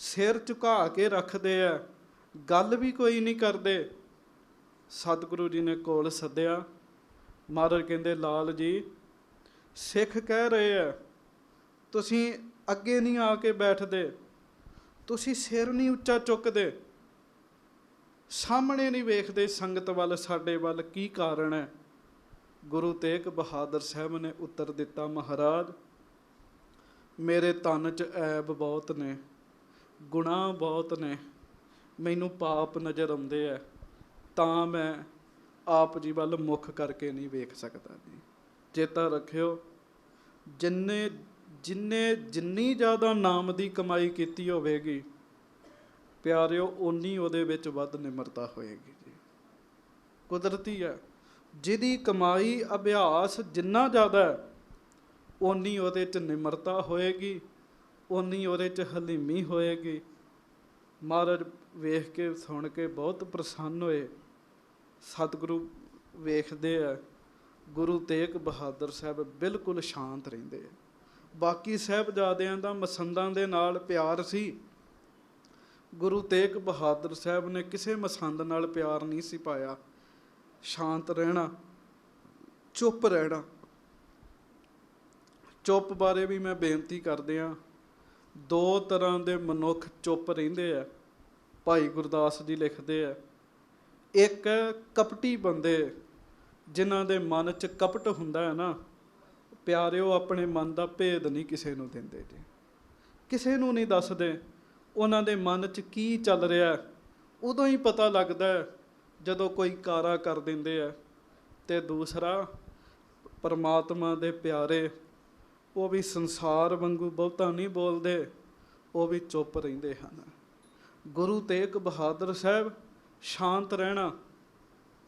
ਸਿਰ ਝੁਕਾ ਕੇ ਰੱਖਦੇ ਆ, ਗੱਲ ਵੀ ਕੋਈ ਨਹੀਂ ਕਰਦੇ। ਸਤਿਗੁਰੂ ਜੀ ਨੇ ਕੋਲ ਸੱਦਿਆ। ਮਹਾਰਾਜ ਕਹਿੰਦੇ, ਲਾਲ ਜੀ, ਸਿੱਖ ਕਹਿ ਰਹੇ ਆ ਤੁਸੀਂ ਅੱਗੇ ਨਹੀਂ ਆ ਕੇ ਬੈਠਦੇ, ਤੁਸੀਂ ਸਿਰ ਨਹੀਂ ਉੱਚਾ ਚੁੱਕਦੇ, ਸਾਹਮਣੇ ਨਹੀਂ ਵੇਖਦੇ ਸੰਗਤ ਵੱਲ, ਸਾਡੇ ਵੱਲ, ਕੀ ਕਾਰਨ ਹੈ? ਗੁਰੂ ਤੇਗ ਬਹਾਦਰ ਸਾਹਿਬ ਨੇ ਉੱਤਰ ਦਿੱਤਾ, ਮਹਾਰਾਜ, ਮੇਰੇ ਤਨ 'ਚ ਐਬ ਬਹੁਤ ਨੇ, ਗੁਨਾਹ ਬਹੁਤ ਨੇ, ਮੈਨੂੰ ਪਾਪ ਨਜ਼ਰ ਆਉਂਦੇ ਆ, ਤਾਂ ਮੈਂ ਆਪ ਜੀ ਵੱਲ ਮੁੱਖ ਕਰਕੇ ਨਹੀਂ ਵੇਖ ਸਕਦਾ ਜੀ। ਚੇਤਾ ਰੱਖਿਓ, ਜਿੰਨੀ ਜ਼ਿਆਦਾ ਨਾਮ ਦੀ ਕਮਾਈ ਕੀਤੀ ਹੋਵੇਗੀ ਪਿਆਰਿਓ, ਓਨੀ ਉਹਦੇ ਵਿੱਚ ਵੱਧ ਨਿਮਰਤਾ ਹੋਏਗੀ ਜੀ। ਕੁਦਰਤੀ ਹੈ, ਜਿਹਦੀ ਕਮਾਈ ਅਭਿਆਸ ਜਿੰਨਾ ਜ਼ਿਆਦਾ ਹੈ, ਓਨੀ ਉਹਦੇ 'ਚ ਨਿਮਰਤਾ ਹੋਏਗੀ, ਓਨੀ ਉਹਦੇ 'ਚ ਹਲੀਮੀ ਹੋਏਗੀ। ਮਹਾਰਾਜ ਵੇਖ ਕੇ ਸੁਣ ਕੇ ਬਹੁਤ ਪ੍ਰਸੰਨ ਹੋਏ। ਸਤਿਗੁਰੂ ਵੇਖਦੇ ਆ, ਗੁਰੂ ਤੇਗ ਬਹਾਦਰ ਸਾਹਿਬ ਬਿਲਕੁਲ ਸ਼ਾਂਤ ਰਹਿੰਦੇ ਆ। ਬਾਕੀ ਸਾਹਿਬਜ਼ਾਦਿਆਂ ਦਾ ਮਸੰਦਾਂ ਦੇ ਨਾਲ ਪਿਆਰ ਸੀ, ਗੁਰੂ ਤੇਗ ਬਹਾਦਰ ਸਾਹਿਬ ਨੇ ਕਿਸੇ ਮਸੰਦ ਨਾਲ ਪਿਆਰ ਨਹੀਂ ਸੀ ਪਾਇਆ। ਸ਼ਾਂਤ ਰਹਿਣਾ, ਚੁੱਪ ਰਹਿਣਾ। ਚੁੱਪ ਬਾਰੇ ਵੀ ਮੈਂ ਬੇਨਤੀ ਕਰਦੇ ਹਾਂ, ਦੋ ਤਰ੍ਹਾਂ ਦੇ ਮਨੁੱਖ ਚੁੱਪ ਰਹਿੰਦੇ ਆ। ਭਾਈ ਗੁਰਦਾਸ ਜੀ ਲਿਖਦੇ ਆ, ਇੱਕ ਕਪਟੀ ਬੰਦੇ, ਜਿਨ੍ਹਾਂ ਦੇ ਮਨ 'ਚ ਕਪਟ ਹੁੰਦਾ ਹੈ ਨਾ ਪਿਆਰਿਓ, ਆਪਣੇ ਮਨ ਦਾ ਭੇਦ ਨਹੀਂ ਕਿਸੇ ਨੂੰ ਦਿੰਦੇ ਜੀ, ਕਿਸੇ ਨੂੰ ਨਹੀਂ ਦੱਸਦੇ ਉਹਨਾਂ ਦੇ ਮਨ 'ਚ ਕੀ ਚੱਲ ਰਿਹਾ। ਉਦੋਂ ਹੀ ਪਤਾ ਲੱਗਦਾ ਜਦੋਂ ਕੋਈ ਕਾਰਾ ਕਰ ਦਿੰਦੇ ਆ। ਅਤੇ ਦੂਸਰਾ, ਪਰਮਾਤਮਾ ਦੇ ਪਿਆਰੇ, ਉਹ ਵੀ ਸੰਸਾਰ ਵਾਂਗੂ ਬਹੁਤਾ ਨਹੀਂ ਬੋਲਦੇ, ਉਹ ਵੀ ਚੁੱਪ ਰਹਿੰਦੇ ਹਨ। ਗੁਰੂ ਤੇਗ ਬਹਾਦਰ ਸਾਹਿਬ ਸ਼ਾਂਤ ਰਹਿਣਾ,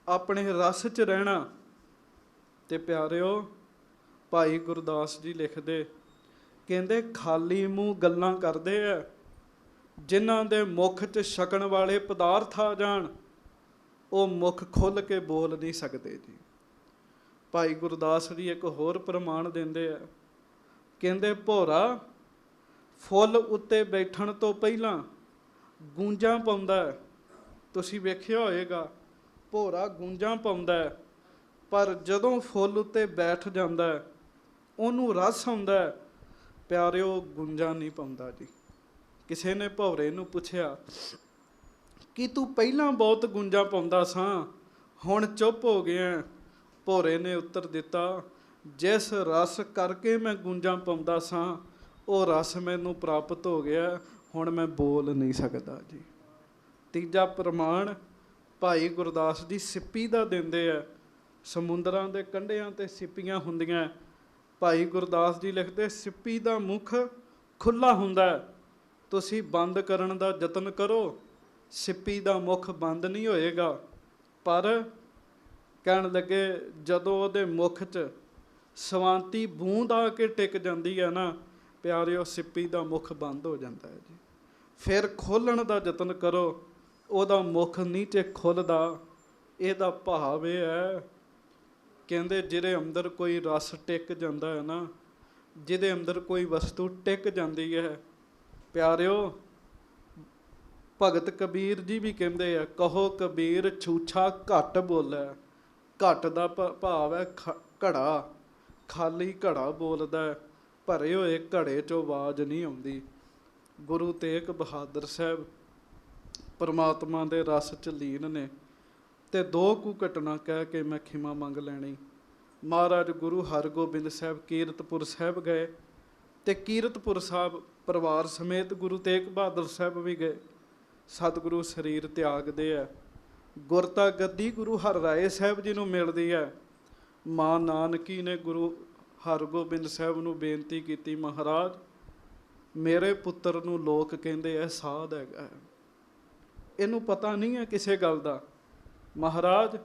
ਆਪਣੇ ਰਸ 'ਚ ਰਹਿਣਾ। ਅਤੇ ਪਿਆਰਿਓ, ਭਾਈ ਗੁਰਦਾਸ ਜੀ ਲਿਖਦੇ, ਕਹਿੰਦੇ ਖਾਲੀ ਮੂੰਹ ਗੱਲਾਂ ਕਰਦੇ ਆ, ਜਿਨ੍ਹਾਂ ਦੇ ਮੁੱਖ 'ਚ ਛਕਣ ਵਾਲੇ ਪਦਾਰਥ ਆ ਜਾਣ, ਉਹ ਮੁੱਖ ਖੁੱਲ੍ਹ ਕੇ ਬੋਲ ਨਹੀਂ ਸਕਦੇ ਜੀ। ਭਾਈ ਗੁਰਦਾਸ ਜੀ ਇੱਕ ਹੋਰ ਪ੍ਰਮਾਣ ਦਿੰਦੇ ਆ, ਕਹਿੰਦੇ ਭੋਰਾ ਫੁੱਲ ਉੱਤੇ ਬੈਠਣ ਤੋਂ ਪਹਿਲਾਂ ਗੂੰਜਾਂ ਪਾਉਂਦਾ। ਤੁਸੀਂ ਵੇਖਿਆ ਹੋਏਗਾ, ਭੋਰਾ ਗੂੰਜਾਂ ਪਾਉਂਦਾ, ਪਰ ਜਦੋਂ ਫੁੱਲ ਉੱਤੇ ਬੈਠ ਜਾਂਦਾ ਉਹਨੂੰ ਰਸ ਆਉਂਦਾ। ਪਿਆਰਿਓ, ਗੂੰਜਾਂ ਨਹੀਂ ਪਾਉਂਦਾ ਜੀ। ਕਿਸੇ ਨੇ ਭੌਰੇ ਨੂੰ ਪੁੱਛਿਆ ਕਿ ਤੂੰ ਪਹਿਲਾਂ ਬਹੁਤ ਗੂੰਜਾਂ ਪਾਉਂਦਾ ਸਾਂ, ਹੁਣ ਚੁੱਪ ਹੋ ਗਿਆ। ਭੌਰੇ ਨੇ ਉੱਤਰ ਦਿੱਤਾ, ਜਿਸ ਰਸ ਕਰਕੇ ਮੈਂ ਗੂੰਜਾਂ ਪਾਉਂਦਾ ਸਾਂ, ਉਹ ਰਸ ਮੈਨੂੰ ਪ੍ਰਾਪਤ ਹੋ ਗਿਆ, ਹੁਣ ਮੈਂ ਬੋਲ ਨਹੀਂ ਸਕਦਾ ਜੀ। ਤੀਜਾ ਪ੍ਰਮਾਣ ਭਾਈ ਗੁਰਦਾਸ ਜੀ ਸਿੱਪੀ ਦਾ ਦਿੰਦੇ ਆ। ਸਮੁੰਦਰਾਂ ਦੇ ਕੰਢਿਆਂ 'ਤੇ ਸਿੱਪੀਆਂ ਹੁੰਦੀਆਂ। ਭਾਈ ਗੁਰਦਾਸ ਜੀ ਲਿਖਦੇ, ਸਿੱਪੀ ਦਾ ਮੁੱਖ ਖੁੱਲ੍ਹਾ ਹੁੰਦਾ, ਤੁਸੀਂ ਬੰਦ ਕਰਨ ਦਾ ਯਤਨ ਕਰੋ, ਸਿੱਪੀ ਦਾ ਮੁੱਖ ਬੰਦ ਨਹੀਂ ਹੋਏਗਾ। ਪਰ ਕਹਿਣ ਲੱਗੇ, ਜਦੋਂ ਉਹਦੇ ਮੁੱਖ 'ਚ ਸਵਾਂਤੀ ਬੂੰਦ ਆ ਕੇ ਟਿਕ ਜਾਂਦੀ ਹੈ ਨਾ ਪਿਆਰਿਓ, ਸਿੱਪੀ ਦਾ ਮੁੱਖ ਬੰਦ ਹੋ ਜਾਂਦਾ ਹੈ ਜੀ। ਫਿਰ ਖੋਲ੍ਹਣ ਦਾ ਯਤਨ ਕਰੋ, ਉਹਦਾ ਮੁੱਖ ਨੀਚੇ ਖੁੱਲ੍ਹਦਾ। ਇਹਦਾ ਭਾਵ ਇਹ ਹੈ, ਕਹਿੰਦੇ ਜਿਹਦੇ ਅੰਦਰ ਕੋਈ ਰਸ ਟਿਕ ਜਾਂਦਾ ਹੈ ਨਾ, ਜਿਹਦੇ ਅੰਦਰ ਕੋਈ ਵਸਤੂ ਟਿਕ ਜਾਂਦੀ ਹੈ, ਪਿਆਰਿਓ, ਭਗਤ ਕਬੀਰ ਜੀ ਵੀ ਕਹਿੰਦੇ ਆ, ਕਹੋ ਕਬੀਰ ਛੂਛਾ ਘੱਟ ਬੋਲਿਆ। ਘੱਟ ਦਾ ਭਾਵ ਹੈ ਘੜਾ, ਖਾਲੀ ਘੜਾ ਬੋਲਦਾ, ਭਰੇ ਹੋਏ ਘੜੇ 'ਚੋਂ ਆਵਾਜ਼ ਨਹੀਂ ਆਉਂਦੀ। ਗੁਰੂ ਤੇਗ ਬਹਾਦਰ ਸਾਹਿਬ ਪਰਮਾਤਮਾ ਦੇ ਰਸ 'ਚ ਲੀਨ ਨੇ। ਅਤੇ ਦੋ ਕੁ ਘਟਨਾ ਕਹਿ ਕੇ ਮੈਂ ਖਿਮਾ ਮੰਗ ਲੈਣੀ। ਮਹਾਰਾਜ ਗੁਰੂ ਹਰਗੋਬਿੰਦ ਸਾਹਿਬ ਕੀਰਤਪੁਰ ਸਾਹਿਬ ਗਏ, ਅਤੇ ਕੀਰਤਪੁਰ ਸਾਹਿਬ ਪਰਿਵਾਰ ਸਮੇਤ ਗੁਰੂ ਤੇਗ ਬਹਾਦਰ ਸਾਹਿਬ ਵੀ ਗਏ। ਸਤਿਗੁਰੂ ਸਰੀਰ ਤਿਆਗਦੇ ਆ। ਗੁਰਤਾ ਗੱਦੀ ਗੁਰੂ ਹਰਰਾਏ ਸਾਹਿਬ ਜੀ ਨੂੰ ਮਿਲਦੀ ਹੈ। ਮਾਂ ਨਾਨਕੀ ਨੇ ਗੁਰੂ ਹਰਗੋਬਿੰਦ ਸਾਹਿਬ ਨੂੰ ਬੇਨਤੀ ਕੀਤੀ, ਮਹਾਰਾਜ, ਮੇਰੇ ਪੁੱਤਰ ਨੂੰ ਲੋਕ ਕਹਿੰਦੇ ਐ ਸਾਧ ਹੈਗਾ, ਇਹਨੂੰ ਪਤਾ ਨਹੀਂ ਹੈ ਕਿਸੇ ਗੱਲ ਦਾ। ਮਹਾਰਾਜ,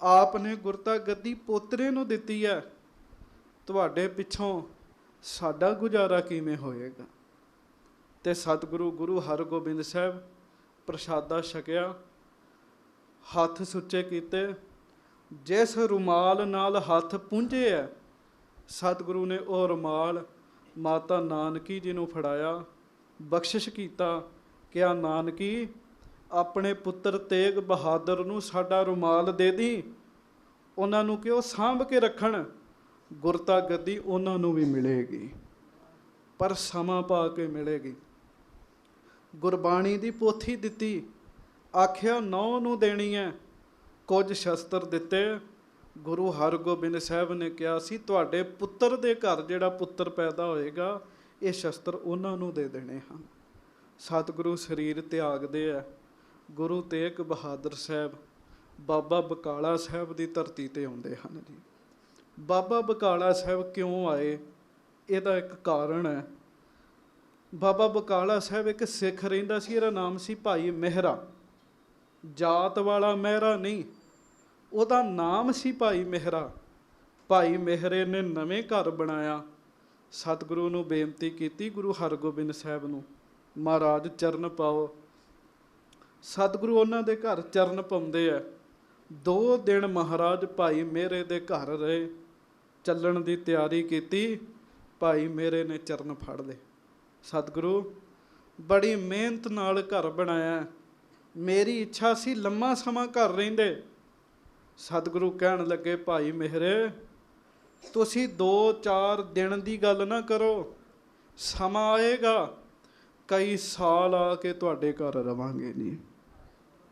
ਆਪ ਨੇ ਗੁਰਤਾ ਗੱਦੀ ਪੋਤਰੇ ਨੂੰ ਦਿੱਤੀ ਹੈ, ਤੁਹਾਡੇ ਪਿੱਛੋਂ ਸਾਡਾ ਗੁਜ਼ਾਰਾ ਕਿਵੇਂ ਹੋਏਗਾ? ਅਤੇ ਸਤਿਗੁਰੂ ਗੁਰੂ ਹਰਗੋਬਿੰਦ ਸਾਹਿਬ ਪ੍ਰਸ਼ਾਦਾ ਛਕਿਆ, ਹੱਥ ਸੁੱਚੇ ਕੀਤੇ, ਜਿਸ ਰੁਮਾਲ ਨਾਲ ਹੱਥ ਪੂੰਝੇ ਹੈ ਸਤਿਗੁਰੂ ਨੇ ਉਹ ਰੁਮਾਲ ਮਾਤਾ ਨਾਨਕੀ ਜੀ ਨੂੰ ਫੜਾਇਆ, ਬਖਸ਼ਿਸ਼ ਕੀਤਾ ਕਿ ਆ ਨਾਨਕੀ, ਆਪਣੇ ਪੁੱਤਰ ਤੇਗ ਬਹਾਦਰ ਨੂੰ ਸਾਡਾ ਰੁਮਾਲ ਦੇ ਦੀ, ਉਹਨਾਂ ਨੂੰ ਕਿ ਉਹ ਸਾਂਭ ਕੇ ਰੱਖਣ, ਗੁਰਤਾ ਗੱਦੀ ਉਹਨਾਂ ਨੂੰ ਵੀ ਮਿਲੇਗੀ, ਪਰ ਸਮਾਂ ਪਾ ਕੇ ਮਿਲੇਗੀ। ਗੁਰਬਾਣੀ ਦੀ ਪੋਥੀ ਦਿੱਤੀ, ਆਖਿਆ 9 ਨੂੰ ਦੇਣੀ ਹੈ। ਕੁਝ ਸ਼ਸਤਰ ਦਿੱਤੇ। ਗੁਰੂ ਹਰਗੋਬਿੰਦ ਸਾਹਿਬ ਨੇ ਕਿਹਾ ਸੀ ਤੁਹਾਡੇ ਪੁੱਤਰ ਦੇ ਘਰ ਜਿਹੜਾ ਪੁੱਤਰ ਪੈਦਾ ਹੋਏਗਾ, ਇਹ ਸ਼ਸਤਰ ਉਹਨਾਂ ਨੂੰ ਦੇ ਦੇਣੇ ਹਨ। ਸਤਿਗੁਰੂ ਸਰੀਰ ਤਿਆਗਦੇ ਆ। ਗੁਰੂ ਤੇਗ ਬਹਾਦਰ ਸਾਹਿਬ ਬਾਬਾ ਬਕਾਲਾ ਸਾਹਿਬ ਦੀ ਧਰਤੀ ਤੇ ਆਉਂਦੇ ਹਨ ਜੀ। ਬਾਬਾ ਬਕਾਲਾ ਸਾਹਿਬ ਕਿਉਂ ਆਏ, ਇਹਦਾ ਇੱਕ ਕਾਰਨ ਹੈ। ਬਾਬਾ ਬਕਾਲਾ ਸਾਹਿਬ ਇੱਕ ਸਿੱਖ ਰਹਿੰਦਾ ਸੀ, ਇਹਦਾ ਨਾਮ ਸੀ ਭਾਈ ਮਹਿਰਾ। ਜਾਤ ਵਾਲਾ ਮਹਿਰਾ ਨਹੀਂ, ਉਹਦਾ ਨਾਮ ਸੀ ਭਾਈ ਮਹਿਰਾ। ਭਾਈ ਮਹਿਰੇ ਨੇ ਨਵੇਂ ਘਰ ਬਣਾਇਆ। ਸਤਿਗੁਰੂ ਨੂੰ ਬੇਨਤੀ ਕੀਤੀ, ਗੁਰੂ ਹਰਗੋਬਿੰਦ ਸਾਹਿਬ ਨੂੰ, ਮਹਾਰਾਜ ਚਰਨ ਪਾਓ। ਸਤਿਗੁਰੂ ਉਹਨਾਂ ਦੇ ਘਰ ਚਰਨ ਪਾਉਂਦੇ ਆ। 2 ਦਿਨ ਮਹਾਰਾਜ ਭਾਈ ਮਹਿਰੇ ਦੇ ਘਰ ਰਹੇ। ਚੱਲਣ ਦੀ ਤਿਆਰੀ ਕੀਤੀ, ਭਾਈ ਮਹਿਰੇ ਨੇ ਚਰਨ ਫੜ ਲਏ। ਸਤਿਗੁਰੂ, ਬੜੀ ਮਿਹਨਤ ਨਾਲ ਘਰ ਬਣਾਇਆ, ਮੇਰੀ ਇੱਛਾ ਸੀ ਲੰਮਾ ਸਮਾਂ ਘਰ ਰਹਿੰਦੇ। ਸਤਿਗੁਰੂ ਕਹਿਣ ਲੱਗੇ, ਭਾਈ ਮਹਿਰੇ, ਤੁਸੀਂ 2-4 ਦਿਨ ਦੀ ਗੱਲ ਨਾ ਕਰੋ, ਸਮਾਂ ਆਏਗਾ ਕਈ ਸਾਲ ਆ ਕੇ ਤੁਹਾਡੇ ਘਰ ਰਵਾਂਗੇ ਜੀ,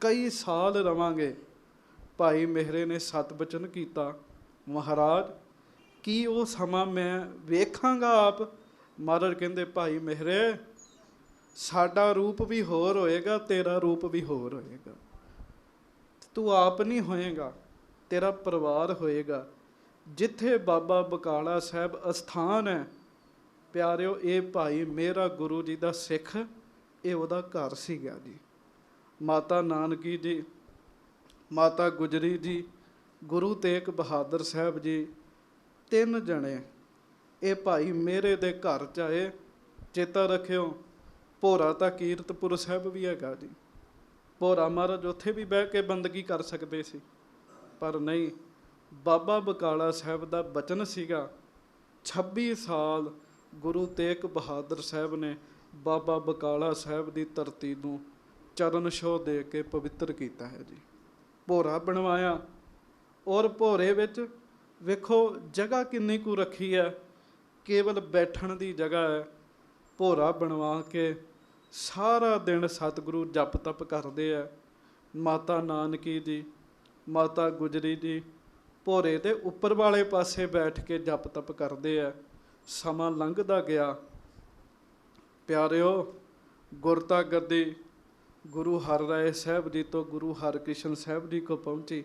ਕਈ ਸਾਲ ਰਵਾਂਗੇ। ਭਾਈ ਮਹਿਰੇ ਨੇ ਸਤ ਬਚਨ ਕੀਤਾ, ਮਹਾਰਾਜ ਕੀ ਉਹ ਸਮਾਂ ਮੈਂ ਵੇਖਾਂਗਾ ਆਪ? ਮਹਾਰਾਜ ਕਹਿੰਦੇ, ਭਾਈ ਮਹਿਰੇ, ਸਾਡਾ ਰੂਪ ਵੀ ਹੋਰ ਹੋਏਗਾ, ਤੇਰਾ ਰੂਪ ਵੀ ਹੋਰ ਹੋਏਗਾ। ਤੂੰ ਆਪ ਨਹੀਂ ਹੋਏਗਾ, ਤੇਰਾ ਪਰਿਵਾਰ ਹੋਏਗਾ। ਜਿੱਥੇ ਬਾਬਾ ਬਕਾਲਾ ਸਾਹਿਬ ਅਸਥਾਨ ਹੈ ਪਿਆਰਿਓ, ਇਹ ਭਾਈ ਮੇਰਾ ਗੁਰੂ ਜੀ ਦਾ ਸਿੱਖ, ਇਹ ਉਹਦਾ ਘਰ ਸੀਗਾ ਜੀ। ਮਾਤਾ ਨਾਨਕੀ ਜੀ, ਮਾਤਾ ਗੁਜਰੀ ਜੀ, ਗੁਰੂ ਤੇਗ ਬਹਾਦਰ ਸਾਹਿਬ ਜੀ, 3 ਜਣੇ ਇਹ ਭਾਈ ਮੇਰੇ ਦੇ ਘਰ 'ਚ ਆਏ। ਚੇਤਾ ਰੱਖਿਓ, ਭੋਰਾ ਤਾਂ ਕੀਰਤਪੁਰ ਸਾਹਿਬ ਵੀ ਹੈਗਾ ਜੀ। ਭੋਰਾ ਮਹਾਰਾਜ ਉੱਥੇ ਵੀ ਬਹਿ ਕੇ ਬੰਦਗੀ ਕਰ ਸਕਦੇ ਸੀ, ਪਰ ਨਹੀਂ, ਬਾਬਾ ਬਕਾਲਾ ਸਾਹਿਬ ਦਾ ਬਚਨ ਸੀਗਾ। 26 ਸਾਲ ਗੁਰੂ ਤੇਗ ਬਹਾਦਰ ਸਾਹਿਬ ਨੇ ਬਾਬਾ ਬਕਾਲਾ ਸਾਹਿਬ ਦੀ ਧਰਤੀ ਨੂੰ ਚਰਨ ਛੋਹ ਦੇ ਕੇ ਪਵਿੱਤਰ ਕੀਤਾ ਹੈ ਜੀ। ਭੋਰਾ ਬਣਵਾਇਆ, ਔਰ ਭੋਰੇ ਵਿੱਚ ਵੇਖੋ ਜਗ੍ਹਾ ਕਿੰਨੀ ਕੁ ਰੱਖੀ ਹੈ, ਕੇਵਲ ਬੈਠਣ ਦੀ ਜਗ੍ਹਾ ਹੈ। ਭੋਰਾ ਬਣਵਾ ਕੇ ਸਾਰਾ ਦਿਨ ਸਤਿਗੁਰੂ ਜਪ ਤਪ ਕਰਦੇ ਆ। ਮਾਤਾ ਨਾਨਕੀ ਜੀ, ਮਾਤਾ ਗੁਜਰੀ ਜੀ ਭੋਰੇ ਦੇ ਉੱਪਰ ਵਾਲੇ ਪਾਸੇ ਬੈਠ ਕੇ ਜਪ ਤਪ ਕਰਦੇ ਆ। ਸਮਾਂ ਲੰਘਦਾ ਗਿਆ। ਪਿਆਰਿਓ, ਗੁਰਤਾ ਗੱਦੀ ਗੁਰੂ ਹਰਿਰਾਏ ਸਾਹਿਬ ਜੀ ਤੋਂ ਗੁਰੂ ਹਰਕ੍ਰਿਸ਼ਨ ਸਾਹਿਬ ਜੀ ਕੋਲ ਪਹੁੰਚੀ।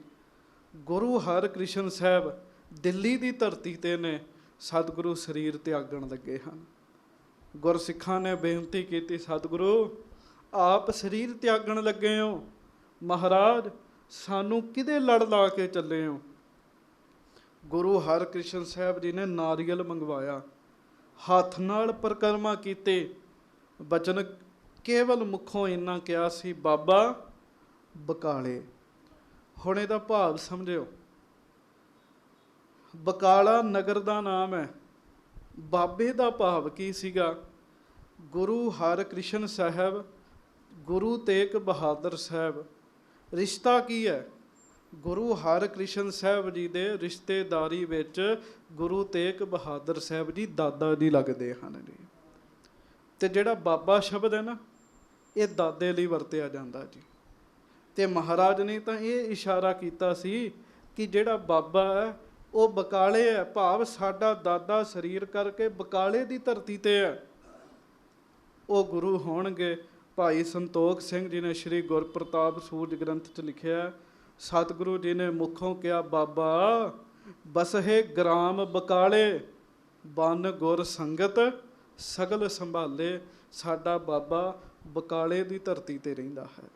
ਗੁਰੂ ਹਰਕ੍ਰਿਸ਼ਨ ਸਾਹਿਬ ਦਿੱਲੀ ਦੀ ਧਰਤੀ 'ਤੇ ਨੇ, ਸਤਿਗੁਰੂ ਸਰੀਰ ਤਿਆਗਣ ਲੱਗੇ ਹਨ। ਗੁਰਸਿੱਖਾਂ ਨੇ ਬੇਨਤੀ ਕੀਤੀ, ਸਤਿਗੁਰੂ ਆਪ ਸਰੀਰ ਤਿਆਗਣ ਲੱਗੇ ਹੋ, ਮਹਾਰਾਜ ਸਾਨੂੰ ਕਿਹਦੇ ਲੜ ਲਾ ਕੇ ਚੱਲੇ ਹੋ? ਗੁਰੂ ਹਰਕ੍ਰਿਸ਼ਨ ਸਾਹਿਬ ਜੀ ਨੇ ਨਾਰੀਅਲ ਮੰਗਵਾਇਆ, ਹੱਥ ਨਾਲ ਪਰਿਕਰਮਾ ਕੀਤੇ। ਬਚਨ ਕੇਵਲ ਮੁੱਖੋਂ ਇੰਨਾ ਕਿਹਾ ਸੀ, ਬਾਬਾ ਬਕਾਲੇ। ਹੁਣ ਇਹਦਾ ਭਾਵ ਸਮਝਿਓ, ਬਕਾਲਾ ਨਗਰ ਦਾ ਨਾਮ ਹੈ, ਬਾਬੇ ਦਾ ਭਾਵ ਕੀ ਸੀਗਾ? ਗੁਰੂ ਹਰਕ੍ਰਿਸ਼ਨ ਸਾਹਿਬ, ਗੁਰੂ ਤੇਗ ਬਹਾਦਰ ਸਾਹਿਬ, ਰਿਸ਼ਤਾ ਕੀ ਹੈ? ਗੁਰੂ ਹਰਕ੍ਰਿਸ਼ਨ ਸਾਹਿਬ ਜੀ ਦੇ ਰਿਸ਼ਤੇਦਾਰੀ ਵਿੱਚ ਗੁਰੂ ਤੇਗ ਬਹਾਦਰ ਸਾਹਿਬ ਜੀ ਦਾਦਾ ਜੀ ਲੱਗਦੇ ਹਨ ਜੀ। ਤੇ ਜਿਹੜਾ ਬਾਬਾ ਸ਼ਬਦ ਹੈ ਨਾ, ਇਹ ਦਾਦੇ ਲਈ ਵਰਤਿਆ ਜਾਂਦਾ ਜੀ। ਤੇ ਮਹਾਰਾਜ ਨੇ ਤਾਂ ਇਹ ਇਸ਼ਾਰਾ ਕੀਤਾ ਸੀ ਕਿ ਜਿਹੜਾ ਬਾਬਾ ਹੈ ਉਹ ਬਕਾਲੇ ਹੈ, ਭਾਵ ਸਾਡਾ ਦਾਦਾ ਸਰੀਰ ਕਰਕੇ ਬਕਾਲੇ ਦੀ ਧਰਤੀ ਤੇ ਹੈ, ਉਹ ਗੁਰੂ ਹੋਣਗੇ। ਭਾਈ ਸੰਤੋਖ ਸਿੰਘ ਜੀ ਨੇ ਸ਼੍ਰੀ ਗੁਰਪ੍ਰਤਾਪ ਸੂਰਜ ਗ੍ਰੰਥ 'ਚ ਲਿਖਿਆ, ਸਤਿਗੁਰੂ ਜੀ ਨੇ ਮੁੱਖੋਂ ਕਿਹਾ, ਬਾਬਾ ਬਸਹੇ ਗ੍ਰਾਮ ਬਕਾਲੇ, ਬਨ ਗੁਰ ਸੰਗਤ ਸਗਲ ਸੰਭਾਲੇ। ਸਾਡਾ ਬਾਬਾ ਬਕਾਲੇ ਦੀ ਧਰਤੀ ਤੇ ਰਹਿੰਦਾ ਹੈ,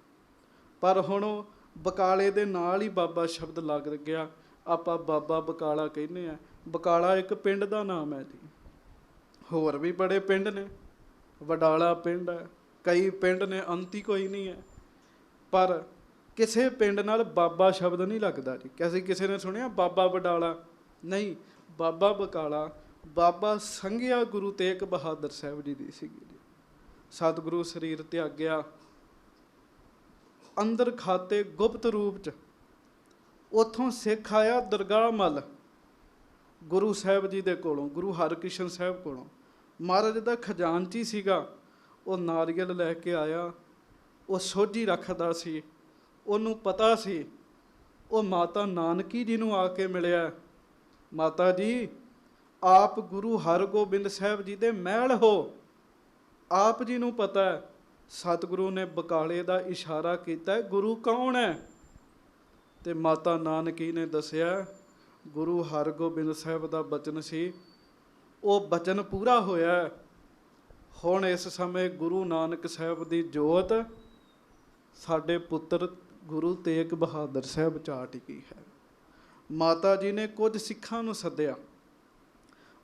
ਪਰ ਹੁਣ ਉਹ ਬਕਾਲੇ ਦੇ ਨਾਲ ਹੀ ਬਾਬਾ ਸ਼ਬਦ ਲੱਗ ਗਿਆ। ਆਪਾਂ ਬਾਬਾ ਬਕਾਲਾ ਕਹਿੰਦੇ ਆ। ਬਕਾਲਾ ਇੱਕ ਪਿੰਡ ਦਾ ਨਾਮ ਹੈ ਜੀ। ਹੋਰ ਵੀ ਬੜੇ ਪਿੰਡ ਨੇ, ਵਡਾਲਾ ਪਿੰਡ ਹੈ, ਕਈ ਪਿੰਡ ਨੇ, ਅੰਤ ਹੀ ਕੋਈ ਨਹੀਂ ਹੈ, ਪਰ ਕਿਸੇ ਪਿੰਡ ਨਾਲ ਬਾਬਾ ਸ਼ਬਦ ਨਹੀਂ ਲੱਗਦਾ ਜੀ। ਕਿਸੇ ਨੇ ਸੁਣਿਆ ਬਾਬਾ ਵਡਾਲਾ? ਨਹੀਂ, ਬਾਬਾ ਬਕਾਲਾ ਬਾਬਾ ਸੰਘਿਆ ਗੁਰੂ ਤੇਗ ਬਹਾਦਰ ਸਾਹਿਬ ਜੀ ਦੀ ਸੀਗੀ ਜੀ। ਸਤਿਗੁਰੂ ਸਰੀਰ ਤਿਆਗਿਆ, ਅੰਦਰ ਖਾਤੇ ਗੁਪਤ ਰੂਪ 'ਚ। ਉੱਥੋਂ ਸਿੱਖ ਆਇਆ ਦਰਗਾਹ ਮੱਲ ਗੁਰੂ ਸਾਹਿਬ ਜੀ ਦੇ ਕੋਲੋਂ, ਗੁਰੂ ਹਰਕ੍ਰਿਸ਼ਨ ਸਾਹਿਬ ਕੋਲੋਂ। ਮਹਾਰਾਜ ਦਾ ਖਜ਼ਾਨਚੀ ਸੀਗਾ। ਉਹ ਨਾਰੀਅਲ ਲੈ ਕੇ ਆਇਆ, ਉਹ ਸੋਝੀ ਰੱਖਦਾ ਸੀ। ਉਹਨੂੰ ਪਤਾ ਸੀ ਉਹ ਮਾਤਾ ਨਾਨਕੀ ਜੀ ਨੂੰ ਆ ਕੇ ਮਿਲਿਆ। ਮਾਤਾ ਜੀ, ਆਪ ਗੁਰੂ ਹਰਗੋਬਿੰਦ ਸਾਹਿਬ ਜੀ ਦੇ ਮਹਿਲ ਹੋ, ਆਪ ਜੀ ਨੂੰ ਪਤਾ ਹੈ। ਸਤਿਗੁਰੂ ਨੇ ਬਕਾਲੇ ਦਾ ਇਸ਼ਾਰਾ ਕੀਤਾ, ਗੁਰੂ ਕੌਣ ਹੈ? ਤੇ ਮਾਤਾ ਨਾਨਕੀ ਨੇ ਦੱਸਿਆ, ਗੁਰੂ ਹਰਗੋਬਿੰਦ ਸਾਹਿਬ ਦਾ ਬਚਨ ਸੀ, ਉਹ ਬਚਨ ਪੂਰਾ ਹੋਇਆ। ਹੁਣ ਇਸ ਸਮੇਂ ਗੁਰੂ ਨਾਨਕ ਸਾਹਿਬ ਦੀ ਜੋਤ ਸਾਡੇ ਪੁੱਤਰ ਗੁਰੂ ਤੇਗ ਬਹਾਦਰ ਸਾਹਿਬ 'ਚ ਆ ਟਿਕੀ ਹੈ। ਮਾਤਾ ਜੀ ਨੇ ਕੁਝ ਸਿੱਖਾਂ ਨੂੰ ਸੱਦਿਆ।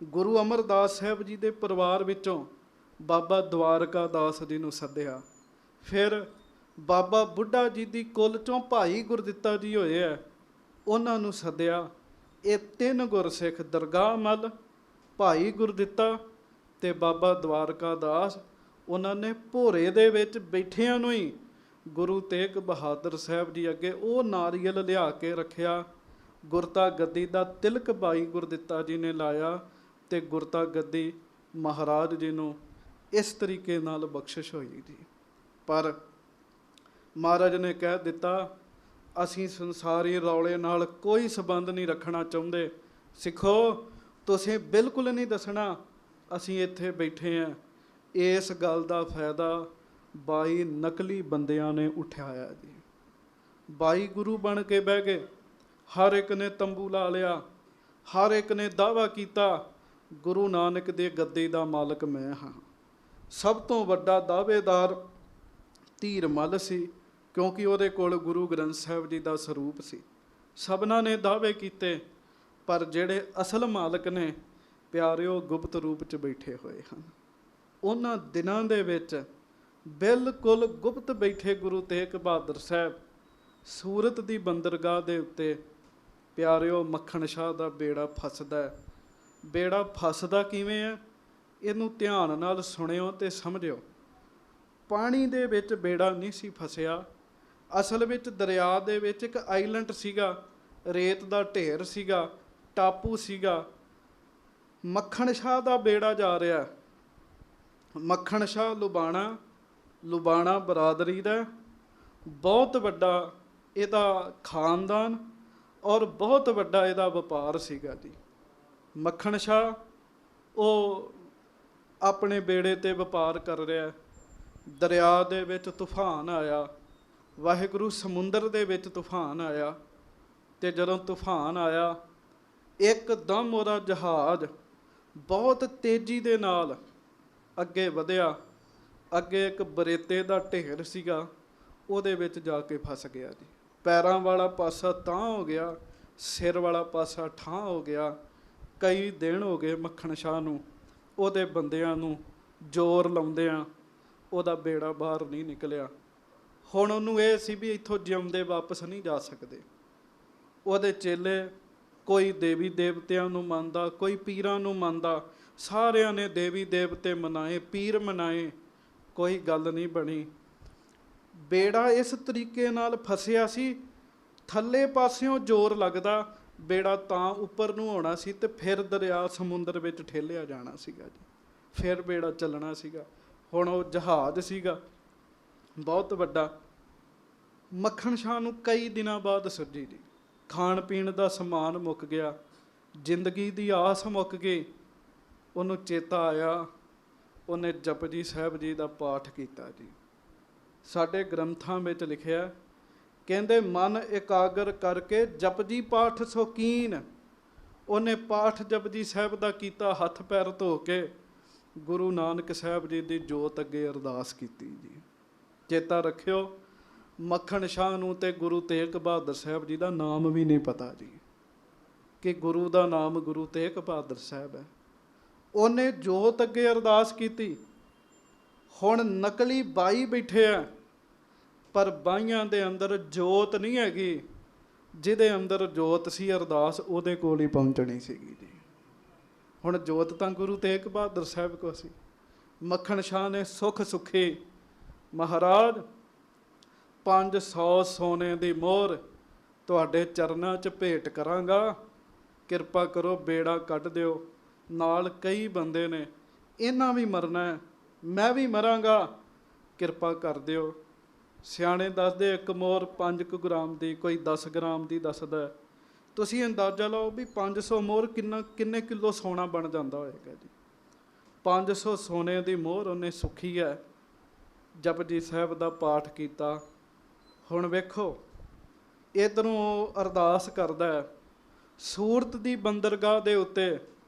ਗੁਰੂ ਅਮਰਦਾਸ ਸਾਹਿਬ ਜੀ ਦੇ ਪਰਿਵਾਰ ਵਿੱਚੋਂ ਬਾਬਾ ਦਵਾਰਕਾ ਦਾਸ ਜੀ ਨੂੰ ਸੱਦਿਆ। ਫਿਰ ਬਾਬਾ ਬੁੱਢਾ ਜੀ ਦੀ ਕੁੱਲ 'ਚੋਂ ਭਾਈ ਗੁਰਦਿੱਤਾ ਜੀ ਹੋਏ ਹੈ, ਉਹਨਾਂ ਨੂੰ ਸੱਦਿਆ। ਇਹ 3 ਗੁਰਸਿੱਖ, ਦਰਗਾਹ ਮੱਲ, ਭਾਈ ਗੁਰਦਿੱਤਾ ਤੇ ਬਾਬਾ ਦਵਾਰਕਾ ਦਾਸ, ਉਹਨਾਂ ਨੇ ਭੋਰੇ ਦੇ ਵਿੱਚ ਬੈਠਿਆਂ ਨੂੰ ਹੀ ਗੁਰੂ ਤੇਗ ਬਹਾਦਰ ਸਾਹਿਬ ਜੀ ਅੱਗੇ ਉਹ ਨਾਰੀਅਲ ਲਿਆ ਕੇ ਰੱਖਿਆ। ਗੁਰਤਾ ਗੱਦੀ ਦਾ ਤਿਲਕ ਭਾਈ ਗੁਰਦਿੱਤਾ ਜੀ ਨੇ ਲਾਇਆ ਤੇ ਗੁਰਤਾ ਗੱਦੀ ਮਹਾਰਾਜ ਜੀ ਨੂੰ ਇਸ ਤਰੀਕੇ ਨਾਲ ਬਖਸ਼ਿਸ਼ ਹੋਈ ਜੀ। ਪਰ ਮਹਾਰਾਜ ਨੇ ਕਹਿ ਦਿੱਤਾ, ਅਸੀਂ ਸੰਸਾਰੀ ਰੌਲੇ ਨਾਲ ਕੋਈ ਸੰਬੰਧ ਨਹੀਂ ਰੱਖਣਾ ਚਾਹੁੰਦੇ। ਸਿੱਖੋ, ਤੁਸੀਂ ਬਿਲਕੁਲ ਨਹੀਂ ਦੱਸਣਾ ਅਸੀਂ ਇੱਥੇ ਬੈਠੇ ਹਾਂ। ਇਸ ਗੱਲ ਦਾ ਫਾਇਦਾ 22 ਨਕਲੀ ਬੰਦਿਆਂ ਨੇ ਉਠਾਇਆ ਜੀ। 22 ਗੁਰੂ ਬਣ ਕੇ ਬਹਿ ਗਏ। ਹਰ ਇੱਕ ਨੇ ਤੰਬੂ ਲਾ ਲਿਆ, ਹਰ ਇੱਕ ਨੇ ਦਾਅਵਾ ਕੀਤਾ, ਗੁਰੂ ਨਾਨਕ ਦੇ ਗੱਦੇ ਦਾ ਮਾਲਕ ਮੈਂ ਹਾਂ। ਸਭ ਤੋਂ ਵੱਡਾ ਦਾਅਵੇਦਾਰ ਧੀਰ ਮੱਲ ਸੀ, ਕਿਉਂਕਿ ਉਹਦੇ ਕੋਲ ਗੁਰੂ ਗ੍ਰੰਥ ਸਾਹਿਬ ਜੀ ਦਾ ਸਰੂਪ ਸੀ। ਸਭਨਾਂ ਨੇ ਦਾਅਵੇ ਕੀਤੇ, ਪਰ ਜਿਹੜੇ ਅਸਲ ਮਾਲਕ ਨੇ ਪਿਆਰਿਓ ਗੁਪਤ ਰੂਪ 'ਚ ਬੈਠੇ ਹੋਏ ਹਨ। ਉਹਨਾਂ ਦਿਨਾਂ ਦੇ ਵਿੱਚ ਬਿਲਕੁਲ ਗੁਪਤ ਬੈਠੇ ਗੁਰੂ ਤੇਗ ਬਹਾਦਰ ਸਾਹਿਬ ਸੂਰਤ ਦੀ ਬੰਦਰਗਾਹ ਦੇ ਉੱਤੇ। ਪਿਆਰਿਓ, ਮੱਖਣ ਸ਼ਾਹ ਦਾ ਬੇੜਾ ਫਸਦਾ। ਬੇੜਾ ਫਸਦਾ ਕਿਵੇਂ ਹੈ? ਇਹਨੂੰ ਧਿਆਨ ਨਾਲ ਸੁਣਿਓ ਤੇ ਸਮਝਿਓ। ਪਾਣੀ ਦੇ ਵਿੱਚ ਬੇੜਾ ਨਹੀਂ ਸੀ ਫਸਿਆ। ਅਸਲ ਵਿੱਚ ਦਰਿਆ ਦੇ ਵਿੱਚ ਇੱਕ ਆਈਲੈਂਡ ਸੀਗਾ, ਰੇਤ ਦਾ ਢੇਰ ਸੀਗਾ, ਟਾਪੂ ਸੀਗਾ। ਮੱਖਣ ਸ਼ਾਹ ਦਾ ਬੇੜਾ ਜਾ ਰਿਹਾ। ਮੱਖਣ ਸ਼ਾਹ ਲੁਬਾਣਾ ਬਰਾਦਰੀ ਦਾ ਬਹੁਤ ਵੱਡਾ ਇਹਦਾ ਖਾਨਦਾਨ ਔਰ ਬਹੁਤ ਵੱਡਾ ਇਹਦਾ ਵਪਾਰ ਸੀਗਾ ਜੀ। ਮੱਖਣ ਸ਼ਾਹ ਉਹ ਆਪਣੇ ਬੇੜੇ 'ਤੇ ਵਪਾਰ ਕਰ ਰਿਹਾ। ਦਰਿਆ ਦੇ ਵਿੱਚ ਤੂਫਾਨ ਆਇਆ, ਵਾਹਿਗੁਰੂ, ਸਮੁੰਦਰ ਦੇ ਵਿੱਚ ਤੂਫਾਨ ਆਇਆ। ਅਤੇ ਜਦੋਂ ਤੂਫਾਨ ਆਇਆ, ਇੱਕਦਮ ਉਹਦਾ ਜਹਾਜ਼ ਬਹੁਤ ਤੇਜ਼ੀ ਦੇ ਨਾਲ ਅੱਗੇ ਵਧਿਆ। ਅੱਗੇ ਇੱਕ ਬਰੇਤੇ ਦਾ ਢੇਰ ਸੀਗਾ, ਉਹਦੇ ਵਿੱਚ ਜਾ ਕੇ ਫਸ ਗਿਆ ਜੀ। ਪੈਰਾਂ ਵਾਲਾ ਪਾਸਾ ਤਾਂ ਹੋ ਗਿਆ, ਸਿਰ ਵਾਲਾ ਪਾਸਾ ਠਾਂ ਹੋ ਗਿਆ। ਕਈ ਦਿਨ ਹੋ ਗਏ ਮੱਖਣ ਸ਼ਾਹ ਨੂੰ, ਉਹਦੇ ਬੰਦਿਆਂ ਨੂੰ ਜ਼ੋਰ ਲਾਉਂਦਿਆਂ, ਉਹਦਾ ਬੇੜਾ ਬਾਹਰ ਨਹੀਂ ਨਿਕਲਿਆ। ਹੁਣ ਉਹਨੂੰ ਇਹ ਸੀ ਵੀ ਇੱਥੋਂ ਜਿਉਂਦੇ ਵਾਪਸ ਨਹੀਂ ਜਾ ਸਕਦੇ। ਉਹਦੇ ਚੇਲੇ, ਕੋਈ ਦੇਵੀ ਦੇਵਤਿਆਂ ਨੂੰ ਮੰਨਦਾ, ਕੋਈ ਪੀਰਾਂ ਨੂੰ ਮੰਨਦਾ। ਸਾਰਿਆਂ ਨੇ ਦੇਵੀ ਦੇਵਤੇ ਮਨਾਏ, ਪੀਰ ਮਨਾਏ, ਕੋਈ ਗੱਲ ਨਹੀਂ ਬਣੀ। ਬੇੜਾ ਇਸ ਤਰੀਕੇ ਨਾਲ ਫਸਿਆ ਸੀ, ਥੱਲੇ ਪਾਸਿਓਂ ਜ਼ੋਰ ਲੱਗਦਾ, ਬੇੜਾ ਤਾਂ ਉੱਪਰ ਨੂੰ ਆਉਣਾ ਸੀ ਤੇ ਫਿਰ ਦਰਿਆ ਸਮੁੰਦਰ ਵਿੱਚ ਠੇਲਿਆ ਜਾਣਾ ਸੀਗਾ ਜੀ। ਫਿਰ ਬੇੜਾ ਚੱਲਣਾ ਸੀਗਾ। ਹੁਣ ਉਹ ਜਹਾਜ਼ ਸੀਗਾ ਬਹੁਤ ਵੱਡਾ। ਮੱਖਣ ਸ਼ਾਹ ਨੂੰ ਕਈ ਦਿਨਾਂ ਬਾਅਦ ਸੁੱਝੀ ਜੀ। ਖਾਣ ਪੀਣ ਦਾ ਸਮਾਨ ਮੁੱਕ ਗਿਆ, ਜ਼ਿੰਦਗੀ ਦੀ ਆਸ ਮੁੱਕ ਗਈ। ਉਹਨੂੰ ਚੇਤਾ ਆਇਆ, ਉਹਨੇ ਜਪਜੀ ਸਾਹਿਬ ਜੀ ਦਾ ਪਾਠ ਕੀਤਾ ਜੀ। ਸਾਡੇ ਗ੍ਰੰਥਾਂ ਵਿੱਚ ਲਿਖਿਆ, ਕਹਿੰਦੇ ਮਨ ਇਕਾਗਰ ਕਰਕੇ ਜਪਜੀ ਪਾਠ ਸ਼ੌਕੀਨ। ਉਹਨੇ ਪਾਠ ਜਪਜੀ ਸਾਹਿਬ ਦਾ ਕੀਤਾ, ਹੱਥ ਪੈਰ ਧੋ ਕੇ ਗੁਰੂ ਨਾਨਕ ਸਾਹਿਬ ਜੀ ਦੀ ਜੋਤ ਅੱਗੇ ਅਰਦਾਸ ਕੀਤੀ ਜੀ। ਚੇਤਾ ਰੱਖਿਓ, ਮੱਖਣ ਸ਼ਾਹ ਨੂੰ ਤੇ ਗੁਰੂ ਤੇਗ ਬਹਾਦਰ ਸਾਹਿਬ ਜੀ ਦਾ ਨਾਮ ਵੀ ਨਹੀਂ ਪਤਾ ਜੀ, ਕਿ ਗੁਰੂ ਦਾ ਨਾਮ ਗੁਰੂ ਤੇਗ ਬਹਾਦਰ ਸਾਹਿਬ ਹੈ। ਉਹਨੇ ਜੋਤ ਅੱਗੇ ਅਰਦਾਸ ਕੀਤੀ। ਹੁਣ ਨਕਲੀ 22 ਬੈਠੇ ਆ, ਪਰ 22 ਦੇ ਅੰਦਰ ਜੋਤ ਨਹੀਂ ਹੈਗੀ। ਜਿਹਦੇ ਅੰਦਰ ਜੋਤ ਸੀ, ਅਰਦਾਸ ਉਹਦੇ ਕੋਲ ਹੀ ਪਹੁੰਚਣੀ ਸੀਗੀ ਜੀ। ਹੁਣ ਜੋਤ ਤਾਂ ਗੁਰੂ ਤੇਗ ਬਹਾਦਰ ਸਾਹਿਬ ਕੋ ਸੀ। ਮੱਖਣ ਸ਼ਾਹ ਨੇ ਸੁਖ ਸੁਖੀ ਮਹਾਰਾਜ 500 ਸੋਨੇ ਦੀ ਮੋਹਰ ਤੁਹਾਡੇ ਚਰਨਾਂ 'ਚ ਭੇਟ ਕਰਾਂਗਾ, ਕਿਰਪਾ ਕਰੋ ਬੇੜਾ ਕੱਢ ਦਿਓ। ਨਾਲ ਕਈ ਬੰਦੇ ਨੇ, ਇਹਨਾਂ ਵੀ ਮਰਨਾ ਹੈ, ਮੈਂ ਵੀ ਮਰਾਂਗਾ, ਕਿਰਪਾ ਕਰ ਦਿਓ। ਸਿਆਣੇ ਦੱਸਦੇ ਇੱਕ ਮੋਹਰ 5 ਗ੍ਰਾਮ ਦੀ, ਕੋਈ 10 ਗ੍ਰਾਮ ਦੀ ਦੱਸਦਾ। ਤੁਸੀਂ ਅੰਦਾਜ਼ਾ ਲਾਓ ਵੀ 500 ਮੋਹਰ ਕਿੰਨੇ ਕਿਲੋ ਸੋਨਾ ਬਣ ਜਾਂਦਾ ਹੋਏਗਾ ਜੀ। 500 ਸੋਨੇ ਦੀ ਮੋਹਰ ਉਹਨੇ ਸੁੱਖੀ ਹੈ। ਜਪਜੀ ਸਾਹਿਬ ਦਾ ਪਾਠ ਕੀਤਾ। ਹੁਣ ਵੇਖੋ ਇੱਧਰੋਂ ਉਹ ਅਰਦਾਸ ਕਰਦਾ, ਸੂਰਤ ਦੀ ਬੰਦਰਗਾਹ ਦੇ ਉੱਤੇ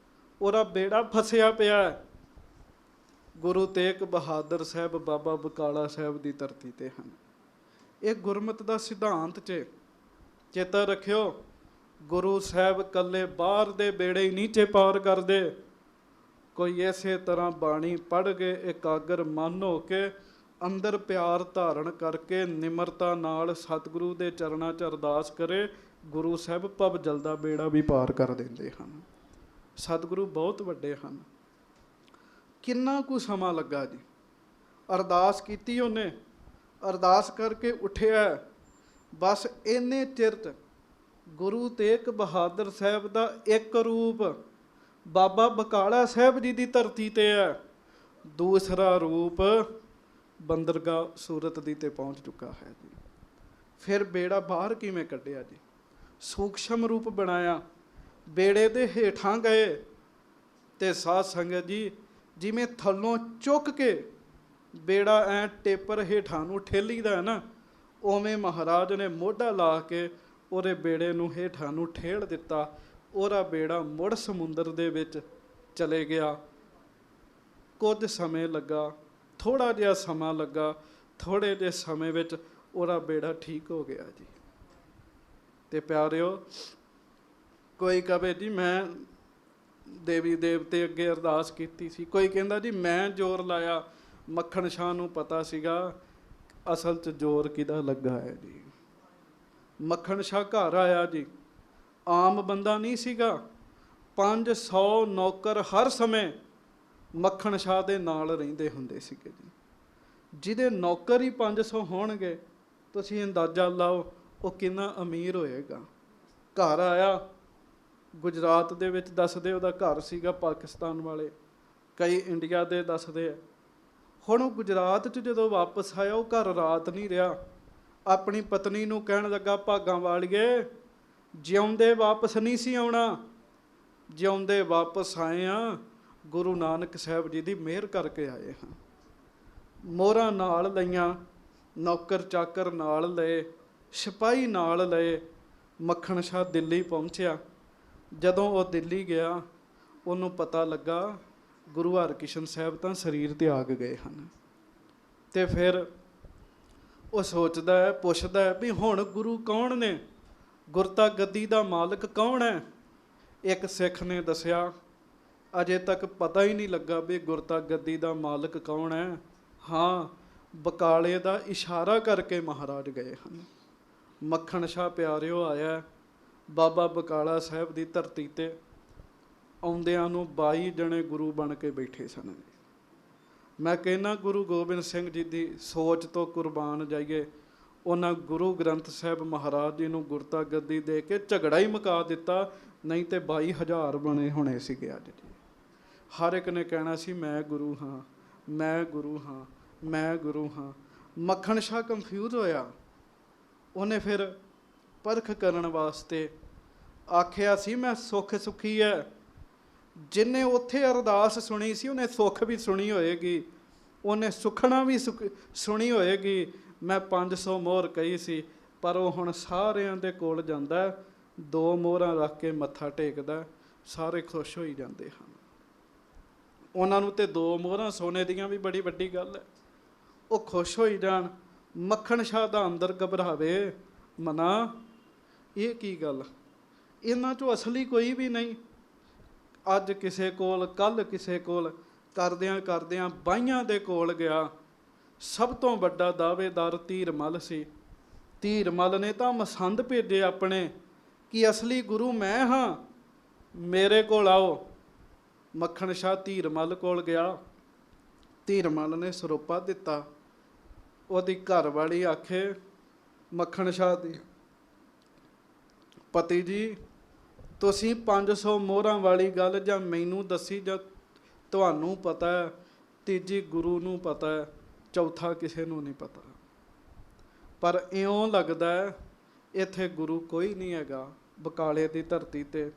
ਉਹਦਾ ਬੇੜਾ ਫਸਿਆ ਪਿਆ। ਗੁਰੂ ਤੇਗ ਬਹਾਦਰ ਸਾਹਿਬ ਬਾਬਾ ਬਕਾਲਾ ਸਾਹਿਬ ਦੀ ਧਰਤੀ ਤੇ ਹਨ। ਇਹ ਗੁਰਮਤ ਦਾ ਸਿਧਾਂਤ 'ਚ ਚੇਤਾ ਰੱਖਿਓ, ਗੁਰੂ ਸਾਹਿਬ ਇਕੱਲੇ ਬਾਹਰ ਦੇ ਬੇੜੇ ਹੀ ਨੀਚੇ ਪਾਰ ਕਰਦੇ। ਕੋਈ ਇਸੇ ਤਰ੍ਹਾਂ ਬਾਣੀ ਪੜ੍ਹ ਕੇ ਇਕਾਗਰ ਮਨ ਹੋ ਕੇ ਅੰਦਰ ਪਿਆਰ ਧਾਰਨ ਕਰਕੇ ਨਿਮਰਤਾ ਨਾਲ ਸਤਿਗੁਰੂ ਦੇ ਚਰਨਾਂ 'ਚ ਅਰਦਾਸ ਕਰੇ, ਗੁਰੂ ਸਾਹਿਬ ਭਵ ਜਲ ਦਾ ਬੇੜਾ ਵੀ ਪਾਰ ਕਰ ਦਿੰਦੇ ਹਨ। ਸਤਿਗੁਰੂ ਬਹੁਤ ਵੱਡੇ ਹਨ। ਕਿੰਨਾ ਕੁ ਸਮਾਂ ਲੱਗਾ ਜੀ। ਅਰਦਾਸ ਕੀਤੀ ਉਹਨੇ, ਅਰਦਾਸ ਕਰਕੇ ਉੱਠਿਆ। ਬਸ ਇੰਨੇ ਚਿਰ 'ਚ ਗੁਰੂ ਤੇਗ ਬਹਾਦਰ ਸਾਹਿਬ ਦਾ ਇੱਕ ਰੂਪ ਬਾਬਾ ਬਕਾਲਾ ਸਾਹਿਬ ਜੀ ਦੀ ਧਰਤੀ ਤੇ ਹੈ, ਦੂਸਰਾ ਰੂਪ ਬੰਦਰਗਾਹ ਸੂਰਤ ਦੀ ਤੇ ਪਹੁੰਚ ਚੁੱਕਾ ਹੈ ਜੀ। ਫਿਰ ਬੇੜਾ ਬਾਹਰ ਕਿਵੇਂ ਕੱਢਿਆ ਜੀ? ਸੂਖਸ਼ਮ ਰੂਪ ਬਣਾਇਆ। ਬੇੜੇ ਦੇ ਹੇਠਾਂ ਗਏ ਤੇ ਸਾਧ ਸੰਗਤ ਜੀ ਜਿਵੇਂ ਥੱਲੋਂ ਚੁੱਕ ਕੇ ਬੇੜਾ ਐ ਟੇਪਰ ਹੇਠਾਂ ਨੂੰ ਠੇਲੀਦਾ ਹੈ ਨਾ, ਉਵੇਂ ਮਹਾਰਾਜ ਨੇ ਮੋਢਾ ਲਾ ਕੇ ਉਹਦੇ ਬੇੜੇ ਨੂੰ ਹੇਠਾਂ ਨੂੰ ਠੇਲ ਦਿੱਤਾ। ਉਹਦਾ ਬੇੜਾ ਮੁੜ ਸਮੁੰਦਰ ਦੇ ਵਿੱਚ ਚਲੇ ਗਿਆ। ਕੁਝ ਸਮੇਂ ਲੱਗਾ, ਥੋੜ੍ਹਾ ਜਿਹਾ ਸਮਾਂ ਲੱਗਾ, ਥੋੜ੍ਹੇ ਜਿਹੇ ਸਮੇਂ ਵਿੱਚ ਉਹਦਾ ਬੇੜਾ ਠੀਕ ਹੋ ਗਿਆ ਜੀ। ਤੇ ਪਿਆਰਿਓ, ਕੋਈ ਕਹੇ ਜੀ ਮੈਂ ਦੇਵੀ ਦੇਵਤੇ ਅੱਗੇ ਅਰਦਾਸ ਕੀਤੀ ਸੀ, ਕੋਈ ਕਹਿੰਦਾ ਜੀ ਮੈਂ ਜ਼ੋਰ ਲਾਇਆ। ਮੱਖਣ ਸ਼ਾਹ ਨੂੰ ਪਤਾ ਸੀਗਾ ਅਸਲ 'ਚ ਜ਼ੋਰ ਕਿਹਦਾ ਲੱਗਾ ਹੈ ਜੀ। ਮੱਖਣ ਸ਼ਾਹ ਘਰ ਆਇਆ ਜੀ, ਆਮ ਬੰਦਾ ਨਹੀਂ ਸੀਗਾ। 500 ਨੌਕਰ ਹਰ ਸਮੇਂ ਮੱਖਣ ਸ਼ਾਹ ਦੇ ਨਾਲ ਰਹਿੰਦੇ ਹੁੰਦੇ ਸੀਗੇ ਜੀ। ਜਿਹਦੇ ਨੌਕਰ ਹੀ 500 ਹੋਣਗੇ, ਤੁਸੀਂ ਅੰਦਾਜ਼ਾ ਲਾਓ ਉਹ ਕਿੰਨਾ ਅਮੀਰ ਹੋਏਗਾ। ਘਰ ਆਇਆ, ਗੁਜਰਾਤ ਦੇ ਵਿੱਚ ਦੱਸਦੇ ਉਹਦਾ ਘਰ ਸੀਗਾ, ਪਾਕਿਸਤਾਨ ਵਾਲੇ ਕਈ ਇੰਡੀਆ ਦੇ ਦੱਸਦੇ ਆ। ਹੁਣ ਉਹ ਗੁਜਰਾਤ 'ਚ ਜਦੋਂ ਵਾਪਸ ਆਇਆ, ਉਹ ਘਰ ਰਾਤ ਨਹੀਂ ਰਿਹਾ। ਆਪਣੀ ਪਤਨੀ ਨੂੰ ਕਹਿਣ ਲੱਗਾ, ਭਾਗਾਂ ਵਾਲੀਏ ਜਿਉਂਦੇ ਵਾਪਸ ਨਹੀਂ ਸੀ ਆਉਣਾ, ਜਿਉਂਦੇ ਵਾਪਸ ਆਏ ਆ, ਗੁਰੂ ਨਾਨਕ ਸਾਹਿਬ ਜੀ ਦੀ ਮਿਹਰ ਕਰਕੇ ਆਏ ਹਾਂ। ਮੋਹਰਾਂ ਨਾਲ ਲਈਆਂ, ਨੌਕਰ ਚਾਕਰ ਨਾਲ ਲਏ, ਸਿਪਾਹੀ ਨਾਲ ਲਏ। ਮੱਖਣ ਸ਼ਾਹ ਦਿੱਲੀ ਪਹੁੰਚਿਆ। ਜਦੋਂ ਉਹ ਦਿੱਲੀ ਗਿਆ, ਉਹਨੂੰ ਪਤਾ ਲੱਗਾ ਗੁਰੂ ਹਰਕ੍ਰਿਸ਼ਨ ਸਾਹਿਬ ਤਾਂ ਸਰੀਰ ਤਿਆਗ ਗਏ ਹਨ। ਤੇ ਫਿਰ ਉਹ ਸੋਚਦਾ ਹੈ, ਪੁੱਛਦਾ ਹੈ ਵੀ ਹੁਣ ਗੁਰੂ ਕੌਣ ਨੇ, ਗੁਰਤਾ ਗੱਦੀ ਦਾ ਮਾਲਕ ਕੌਣ ਹੈ? ਇੱਕ ਸਿੱਖ ਨੇ ਦੱਸਿਆ, ਅਜੇ ਤੱਕ ਪਤਾ ਹੀ ਨਹੀਂ ਲੱਗਾ ਵੀ ਗੁਰਤਾ ਗੱਦੀ ਦਾ ਮਾਲਕ ਕੌਣ ਹੈ। ਹਾਂ, ਬਕਾਲੇ ਦਾ ਇਸ਼ਾਰਾ ਕਰਕੇ ਮਹਾਰਾਜ ਗਏ ਹਨ। ਮੱਖਣ ਸ਼ਾਹ ਪਿਆਰਿਓ ਆਇਆ ਬਾਬਾ ਬਕਾਲਾ ਸਾਹਿਬ ਦੀ ਧਰਤੀ ਤੇ। ਆਉਂਦਿਆਂ ਨੂੰ 22 ਜਣੇ ਗੁਰੂ ਬਣ ਕੇ ਬੈਠੇ ਸਨ। ਮੈਂ ਕਹਿੰਦਾ ਗੁਰੂ ਗੋਬਿੰਦ ਸਿੰਘ ਜੀ ਦੀ ਸੋਚ ਤੋਂ ਕੁਰਬਾਨ ਜਾਈਏ। ਉਹਨਾਂ ਗੁਰੂ ਗ੍ਰੰਥ ਸਾਹਿਬ ਮਹਾਰਾਜ ਜੀ ਨੂੰ ਗੁਰਤਾ ਗੱਦੀ ਦੇ ਕੇ ਝਗੜਾ ਹੀ ਮੁਕਾ ਦਿੱਤਾ, ਨਹੀਂ ਤੇ 22,000 ਬਣੇ ਹੋਣੇ ਸੀਗੇ ਅੱਜ ਜੀ। ਹਰ ਇੱਕ ਨੇ ਕਹਿਣਾ ਸੀ ਮੈਂ ਗੁਰੂ ਹਾਂ, ਮੈਂ ਗੁਰੂ ਹਾਂ, ਮੈਂ ਗੁਰੂ ਹਾਂ। ਮੱਖਣ ਸ਼ਾਹ ਕੰਫਿਊਜ਼ ਹੋਇਆ। ਉਹਨੇ ਫਿਰ ਪਰਖ ਕਰਨ ਵਾਸਤੇ ਆਖਿਆ ਸੀ ਮੈਂ ਸੁੱਖ ਸੁਖੀ ਹੈ। ਜਿਹਨੇ ਉੱਥੇ ਅਰਦਾਸ ਸੁਣੀ ਸੀ ਉਹਨੇ ਸੁੱਖ ਵੀ ਸੁਣੀ ਹੋਏਗੀ, ਉਹਨੇ ਸੁਖਣਾ ਵੀ ਸੁਣੀ ਹੋਏਗੀ। ਮੈਂ 500 ਮੋਹਰ ਕਹੀ ਸੀ, ਪਰ ਉਹ ਹੁਣ ਸਾਰਿਆਂ ਦੇ ਕੋਲ ਜਾਂਦਾ, 2 ਮੋਹਰਾਂ ਰੱਖ ਕੇ ਮੱਥਾ ਟੇਕਦਾ, ਸਾਰੇ ਖੁਸ਼ ਹੋਈ ਜਾਂਦੇ ਹਨ। ਉਹਨਾਂ ਨੂੰ ਤੇ 2 ਮੋਹਰਾਂ ਸੋਨੇ ਦੀਆਂ ਵੀ ਬੜੀ ਵੱਡੀ ਗੱਲ ਹੈ, ਉਹ ਖੁਸ਼ ਹੋਈ ਜਾਣ। ਮੱਖਣ ਸ਼ਾਹ ਦਾ ਅੰਦਰ ਘਬਰਾਵੇ, ਮਨਾ ਇਹ ਕੀ ਗੱਲ, ਇਹਨਾਂ 'ਚੋਂ ਅਸਲੀ ਕੋਈ ਵੀ ਨਹੀਂ। ਅੱਜ ਕਿਸੇ ਕੋਲ, ਕੱਲ੍ਹ ਕਿਸੇ ਕੋਲ, ਕਰਦਿਆਂ ਕਰਦਿਆਂ 22 ਦੇ ਕੋਲ ਗਿਆ। ਸਭ ਤੋਂ ਵੱਡਾ ਦਾਅਵੇਦਾਰ ਧੀਰਮਲ ਸੀ। ਧੀਰਮਲ ਨੇ ਤਾਂ ਮਸੰਦ ਭੇਜੇ ਆਪਣੇ ਕਿ ਅਸਲੀ ਗੁਰੂ ਮੈਂ ਹਾਂ, ਮੇਰੇ ਕੋਲ ਆਓ। ਮੱਖਣ ਸ਼ਾਹ ਧੀਰਮਲ ਕੋਲ ਗਿਆ। ਧੀਰਮਲ ਨੇ ਸਰੋਪਾ ਦਿੱਤਾ। ਉਹਦੀ ਘਰ ਵਾਲੀ ਆਖੇ ਮੱਖਣ ਸ਼ਾਹ ਦੀ, ਪਤੀ ਜੀ ਤੁਸੀਂ 500 ਮੋਹਰਾਂ ਵਾਲੀ ਗੱਲ ਜਾਂ ਮੈਨੂੰ ਦੱਸੀ ਜਾਂ ਤੁਹਾਨੂੰ ਪਤਾ ਹੈ, ਤੀਜੀ ਗੁਰੂ ਨੂੰ ਪਤਾ ਹੈ, ਚੌਥਾ ਕਿਸੇ ਨੂੰ ਨਹੀਂ ਪਤਾ। ਪਰ ਇਉਂ ਲੱਗਦਾ ਇੱਥੇ ਗੁਰੂ ਕੋਈ ਨਹੀਂ ਹੈਗਾ। ਬਕਾਲੇ ਦੀ ਧਰਤੀ 'ਤੇ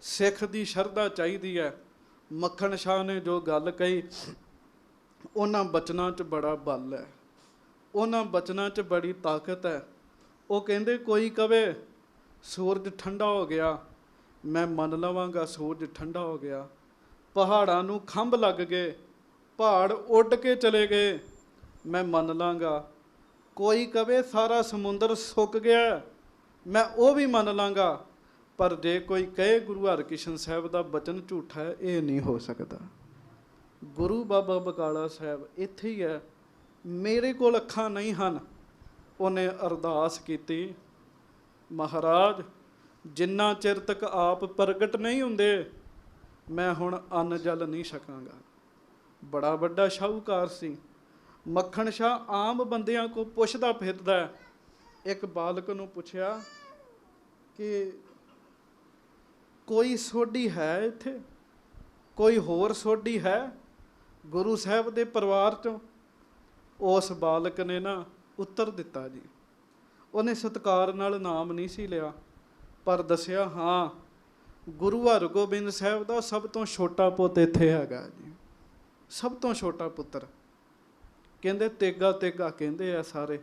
ਸਿੱਖ ਦੀ ਸ਼ਰਧਾ ਚਾਹੀਦੀ ਹੈ। ਮੱਖਣ ਸ਼ਾਹ ਨੇ ਜੋ ਗੱਲ ਕਹੀ, ਉਹਨਾਂ ਬਚਨਾਂ 'ਚ ਬੜਾ ਬਲ ਹੈ, ਉਹਨਾਂ ਬਚਨਾਂ 'ਚ ਬੜੀ ਤਾਕਤ ਹੈ। ਉਹ ਕਹਿੰਦੇ ਕੋਈ ਕਵੇ ਸੂਰਜ ਠੰਡਾ ਹੋ ਗਿਆ, ਮੈਂ ਮੰਨ ਲਵਾਂਗਾ ਸੂਰਜ ਠੰਡਾ ਹੋ ਗਿਆ। ਪਹਾੜਾਂ ਨੂੰ ਖੰਭ ਲੱਗ ਗਏ, ਪਹਾੜ ਉੱਡ ਕੇ ਚਲੇ ਗਏ, ਮੈਂ ਮੰਨ ਲਾਂਗਾ। ਕੋਈ ਕਵੇ ਸਾਰਾ ਸਮੁੰਦਰ ਸੁੱਕ ਗਿਆ, ਮੈਂ ਉਹ ਵੀ ਮੰਨ ਲਾਂਗਾ। ਪਰ ਜੇ ਕੋਈ ਕਹੇ ਗੁਰੂ ਹਰਕ੍ਰਿਸ਼ਨ ਸਾਹਿਬ ਦਾ ਬਚਨ ਝੂਠਾ ਹੈ, ਇਹ ਨਹੀਂ ਹੋ ਸਕਦਾ। ਗੁਰੂ ਬਾਬਾ ਬਕਾਲਾ ਸਾਹਿਬ ਇੱਥੇ ਹੀ ਹੈ। ਮੇਰੇ ਕੋਲ ਅੱਖਾਂ ਨਹੀਂ ਹਨ। ਉਹਨੇ ਅਰਦਾਸ ਕੀਤੀ, ਮਹਾਰਾਜ ਜਿੰਨਾ ਚਿਰ ਤੱਕ ਆਪ ਪ੍ਰਗਟ ਨਹੀਂ ਹੁੰਦੇ, ਮੈਂ ਹੁਣ ਅੰਨ ਜਲ ਨਹੀਂ ਛਕਾਂਗਾ। ਬੜਾ ਵੱਡਾ ਸ਼ਾਹੂਕਾਰ ਸੀ। ਮੱਖਣ ਸ਼ਾਹ ਆਮ ਬੰਦਿਆਂ ਕੋਲ ਪੁੱਛਦਾ ਫਿਰਦਾ। ਇੱਕ ਬਾਲਕ ਨੂੰ ਪੁੱਛਿਆ ਕਿ ਕੋਈ ਸੋਢੀ ਹੈ ਇੱਥੇ, ਕੋਈ ਹੋਰ ਸੋਢੀ ਹੈ ਗੁਰੂ ਸਾਹਿਬ ਦੇ ਪਰਿਵਾਰ 'ਚੋਂ? ਉਸ ਬਾਲਕ ਨੇ ਨਾ ਉੱਤਰ ਦਿੱਤਾ ਜੀ। ਉਹਨੇ ਸਤਿਕਾਰ ਨਾਲ ਨਾਮ ਨਹੀਂ ਸੀ ਲਿਆ, ਪਰ ਦੱਸਿਆ ਹਾਂ ਗੁਰੂ ਹਰਗੋਬਿੰਦ ਸਾਹਿਬ ਦਾ ਸਭ ਤੋਂ ਛੋਟਾ ਪੁੱਤ ਇੱਥੇ ਹੈਗਾ ਜੀ, ਸਭ ਤੋਂ ਛੋਟਾ ਪੁੱਤਰ। ਕਹਿੰਦੇ ਤੇਗਾ ਤੇਗਾ ਕਹਿੰਦੇ ਆ ਸਾਰੇ।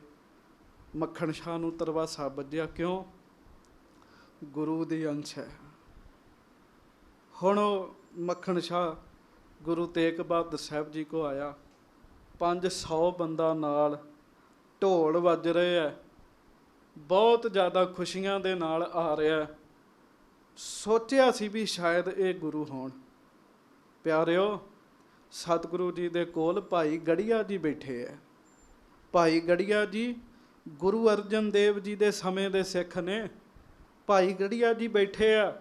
ਮੱਖਣ ਸ਼ਾਹ ਨੂੰ ਤਰਵਾਸਾ ਵੱਜਿਆ, ਕਿਉਂ? ਗੁਰੂ ਦੀ ਅੰਸ਼ ਹੈ। ਹੁਣ ਉਹ ਮੱਖਣ ਸ਼ਾਹ ਗੁਰੂ ਤੇਗ ਬਹਾਦਰ ਸਾਹਿਬ ਜੀ ਕੋ ਆਇਆ। 500 ਬੰਦਾ ਨਾਲ, ਢੋਲ ਵੱਜ ਰਹੇ ਹੈ, ਬਹੁਤ ਜ਼ਿਆਦਾ ਖੁਸ਼ੀਆਂ ਦੇ ਨਾਲ ਆ ਰਿਹਾ। ਸੋਚਿਆ ਸੀ ਵੀ ਸ਼ਾਇਦ ਇਹ ਗੁਰੂ ਹੋਣ। ਪਿਆਰਿਓ, ਸਤਿਗੁਰੂ ਜੀ ਦੇ ਕੋਲ ਭਾਈ ਗੜੀਆ ਜੀ ਬੈਠੇ ਹੈ। ਭਾਈ ਗੜੀਆ ਜੀ ਗੁਰੂ ਅਰਜਨ ਦੇਵ ਜੀ ਦੇ ਸਮੇਂ ਦੇ ਸਿੱਖ ਨੇ। ਭਾਈ ਗੜੀਆ ਜੀ ਬੈਠੇ ਆ।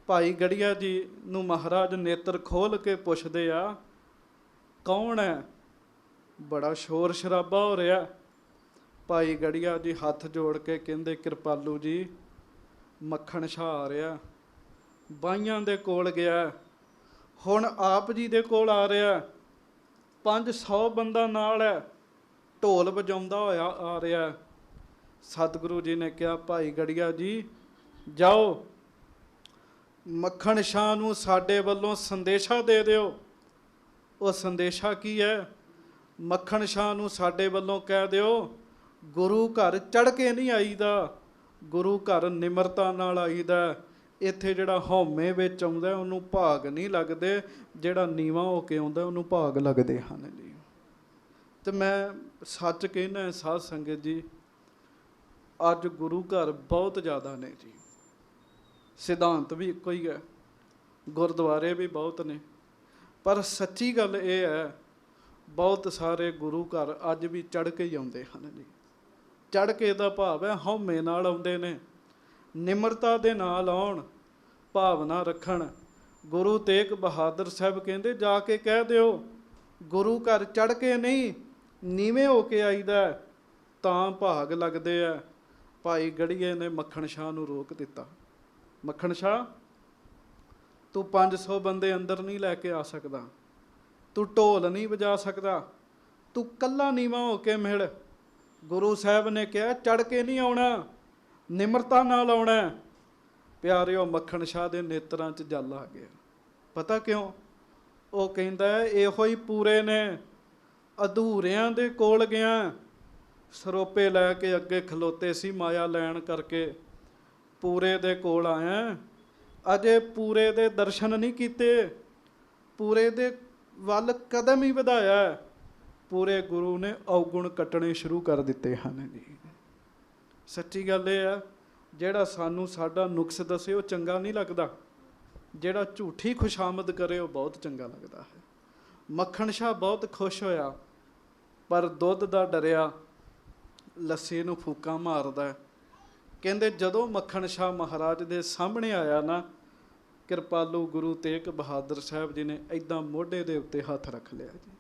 ਭਾਈ ਗੜੀਆ ਜੀ ਨੂੰ ਮਹਾਰਾਜ ਨੇਤਰ ਖੋਲ ਕੇ ਪੁੱਛਦੇ ਆ, ਕੌਣ ਹੈ? ਬੜਾ ਸ਼ੋਰ ਸ਼ਰਾਬਾ ਹੋ ਰਿਹਾ। ਭਾਈ ਗੜੀਆ ਜੀ ਹੱਥ ਜੋੜ ਕੇ ਕਹਿੰਦੇ, ਕਿਰਪਾਲੂ ਜੀ ਮੱਖਣ ਸ਼ਾਹ ਆ ਰਿਹਾ, ਬਾਈਆਂ ਦੇ ਕੋਲ ਗਿਆ, ਹੁਣ ਆਪ ਜੀ ਦੇ ਕੋਲ ਆ ਰਿਹਾ। 500 ਬੰਦਾ ਨਾਲ ਹੈ, ਢੋਲ ਵਜਾਉਂਦਾ ਹੋਇਆ ਆ ਰਿਹਾ। ਸਤਿਗੁਰੂ ਜੀ ਨੇ ਕਿਹਾ, ਭਾਈ ਗੜੀਆ ਜੀ ਜਾਓ, ਮੱਖਣ ਸ਼ਾਹ ਨੂੰ ਸਾਡੇ ਵੱਲੋਂ ਸੰਦੇਸ਼ਾ ਦੇ ਦਿਓ। ਉਹ ਸੰਦੇਸ਼ਾ ਕੀ ਹੈ? ਮੱਖਣ ਸ਼ਾਹ ਨੂੰ ਸਾਡੇ ਵੱਲੋਂ ਕਹਿ ਦਿਓ, ਗੁਰੂ ਘਰ ਚੜ੍ਹ ਕੇ ਨਹੀਂ ਆਈਦਾ, ਗੁਰੂ ਘਰ ਨਿਮਰਤਾ ਨਾਲ ਆਈਦਾ। ਇੱਥੇ ਜਿਹੜਾ ਹਉਮੈ ਵਿੱਚ ਆਉਂਦਾ ਉਹਨੂੰ ਭਾਗ ਨਹੀਂ ਲੱਗਦੇ, ਜਿਹੜਾ ਨੀਵਾਂ ਹੋ ਕੇ ਆਉਂਦਾ ਉਹਨੂੰ ਭਾਗ ਲੱਗਦੇ ਹਨ ਜੀ। ਅਤੇ ਮੈਂ ਸੱਚ ਕਹਿੰਦਾ ਸਾਧ ਸੰਗਤ ਜੀ, ਅੱਜ ਗੁਰੂ ਘਰ ਬਹੁਤ ਜ਼ਿਆਦਾ ਨੇ ਜੀ। ਸਿਧਾਂਤ ਵੀ ਇੱਕੋ ਹੀ ਹੈ, ਗੁਰਦੁਆਰੇ ਵੀ ਬਹੁਤ ਨੇ, ਪਰ ਸੱਚੀ ਗੱਲ ਇਹ ਹੈ ਬਹੁਤ ਸਾਰੇ ਗੁਰੂ ਘਰ ਅੱਜ ਵੀ ਚੜ੍ਹ ਕੇ ਹੀ ਆਉਂਦੇ ਹਨ ਜੀ। ਚੜ੍ਹ ਕੇ ਦਾ ਭਾਵ ਹੈ ਹਉਮੈ ਨਾਲ ਆਉਂਦੇ ਨੇ, ਨਿਮਰਤਾ ਦੇ ਨਾਲ ਆਉਣ, ਭਾਵਨਾ ਰੱਖਣ। ਗੁਰੂ ਤੇਗ ਬਹਾਦਰ ਸਾਹਿਬ ਕਹਿੰਦੇ, ਜਾ ਕੇ ਕਹਿ ਦਿਓ ਗੁਰੂ ਘਰ ਚੜ੍ਹ ਕੇ ਨਹੀਂ ਨੀਵੇਂ ਹੋ ਕੇ ਆਈਦਾ, ਤਾਂ ਭਾਗ ਲੱਗਦੇ ਆ। ਭਾਈ ਗੜੀਏ ਨੇ ਮੱਖਣ ਸ਼ਾਹ ਨੂੰ ਰੋਕ ਦਿੱਤਾ। ਮੱਖਣ ਸ਼ਾਹ, ਤੂੰ 500 ਬੰਦੇ ਅੰਦਰ ਨਹੀਂ ਲੈ ਕੇ ਆ ਸਕਦਾ, ਤੂੰ ਢੋਲ ਨਹੀਂ ਵਜਾ ਸਕਦਾ, ਤੂੰ ਕੱਲਾ ਨੀਵਾਂ ਹੋ ਕੇ ਮਿਲ। ਗੁਰੂ ਸਾਹਿਬ ਨੇ ਕਿਹਾ ਚੜ੍ਹ ਕੇ ਨਹੀਂ ਆਉਣਾ, ਨਿਮਰਤਾ ਨਾਲ ਆਉਣਾ। ਪਿਆਰਿਓ, ਮੱਖਣ ਸ਼ਾਹ ਦੇ ਨੇਤਰਾਂ 'ਚ ਜਲ ਆ ਗਿਆ। ਪਤਾ ਕਿਉਂ? ਉਹ ਕਹਿੰਦਾ ਇਹੋ ਹੀ ਪੂਰੇ ਨੇ। ਅਧੂਰਿਆਂ ਦੇ ਕੋਲ ਗਿਆ, ਸਰੋਪੇ ਲੈ ਕੇ ਅੱਗੇ ਖਲੋਤੇ ਸੀ ਮਾਇਆ ਲੈਣ ਕਰਕੇ। ਪੂਰੇ ਦੇ ਕੋਲ ਆਇਆ, ਅਜੇ ਪੂਰੇ ਦੇ ਦਰਸ਼ਨ ਨਹੀਂ ਕੀਤੇ, ਪੂਰੇ ਦੇ ਵੱਲ ਕਦਮ ਹੀ ਵਧਾਇਆ। ਪੂਰੇ ਗੁਰੂ ਨੇ ਔਗੁਣ ਕੱਟਣੇ ਸ਼ੁਰੂ ਕਰ ਦਿੱਤੇ ਹਨ ਜੀ। ਸੱਚੀ ਗੱਲ ਇਹ ਆ, ਜਿਹੜਾ ਸਾਨੂੰ ਸਾਡਾ ਨੁਕਸ ਦੱਸੇ ਉਹ ਚੰਗਾ ਨਹੀਂ ਲੱਗਦਾ, ਜਿਹੜਾ ਝੂਠੀ ਖੁਸ਼ਾਮਦ ਕਰੇ ਉਹ ਬਹੁਤ ਚੰਗਾ ਲੱਗਦਾ ਹੈ। ਮੱਖਣ ਸ਼ਾਹ ਬਹੁਤ ਖੁਸ਼ ਹੋਇਆ, ਪਰ ਦੁੱਧ ਦਾ ਡਰਿਆ ਲੱਸੀ ਨੂੰ ਫੂਕਾਂ ਮਾਰਦਾ। ਕਹਿੰਦੇ ਜਦੋਂ ਮੱਖਣ ਸ਼ਾਹ ਮਹਾਰਾਜ ਦੇ ਸਾਹਮਣੇ ਆਇਆ ਨਾ, ਕਿਰਪਾਲੂ ਗੁਰੂ ਤੇਗ ਬਹਾਦਰ ਸਾਹਿਬ ਜੀ ਨੇ ਇੱਦਾਂ ਮੋਢੇ ਦੇ ਉੱਤੇ ਹੱਥ ਰੱਖ ਲਿਆ ਜੀ।